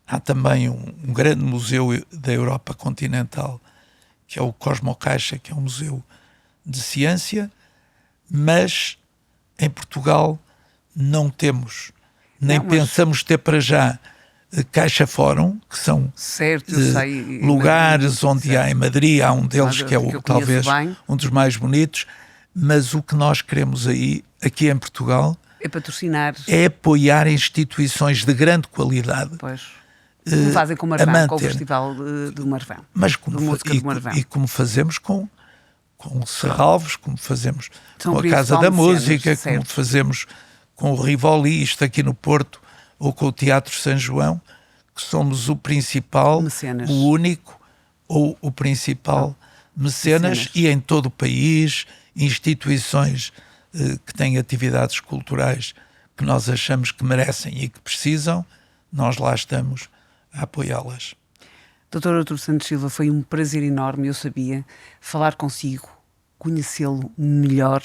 Há também um grande museu da Europa continental, que é o Cosmocaixa, que é um museu de ciência, mas em Portugal não temos nem pensamos ter para já Caixa Fórum, que são certo, eu sei, lugares onde certo. há em Madrid, há um deles que é talvez bem. um dos mais bonitos, mas o que nós queremos aqui em Portugal, é patrocinar, é apoiar instituições de grande qualidade. Pois. Como fazem com o Marvão, com o Festival do Marvão. Mas como, e como fazemos com Serralves, como fazemos com a Casa da Música, como fazemos com o Rivoli, isto aqui no Porto, ou com o Teatro São João, que somos o principal, mecenas. O único, ou o principal mecenas, e em todo o país, instituições que têm atividades culturais que nós achamos que merecem e que precisam, nós lá estamos a apoiá-las. Dr. Artur Santos Silva, foi um prazer enorme, eu sabia, falar consigo, conhecê-lo melhor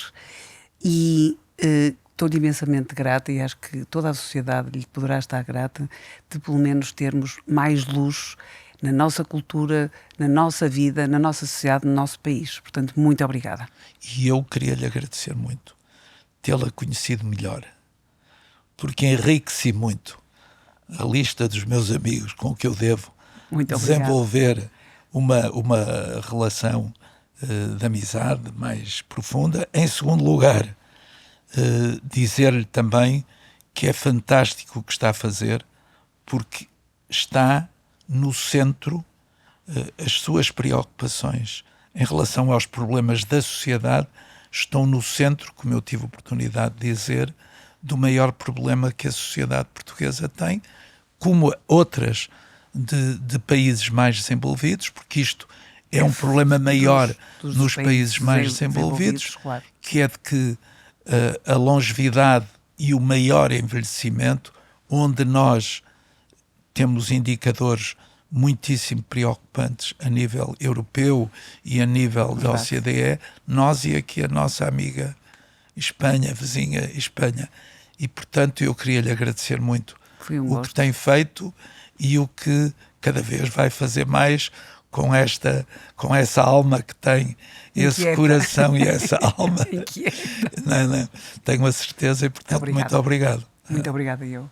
e estou-lhe imensamente grata e acho que toda a sociedade lhe poderá estar grata de pelo menos termos mais luz na nossa cultura, na nossa vida, na nossa sociedade, no nosso país. Portanto, muito obrigada. E eu queria lhe agradecer muito tê-la conhecido melhor, porque enriqueci muito a lista dos meus amigos com que eu devo desenvolver uma relação de amizade mais profunda. Em segundo lugar, dizer-lhe também que é fantástico o que está a fazer, porque está no centro as suas preocupações em relação aos problemas da sociedade, estão no centro, como eu tive a oportunidade de dizer, do maior problema que a sociedade portuguesa tem, como outras de países mais desenvolvidos, porque isto é um problema maior nos países mais desenvolvidos, claro. Que é de que a longevidade e o maior envelhecimento, onde nós temos indicadores muitíssimo preocupantes a nível europeu e a nível da OCDE, nós e aqui a nossa amiga Espanha, vizinha Espanha. E, portanto, eu queria lhe agradecer muito o que tem feito e o que cada vez vai fazer mais com essa alma que tem, esse coração e essa alma. Não, tenho a certeza e, portanto, muito obrigado. Muito obrigada eu.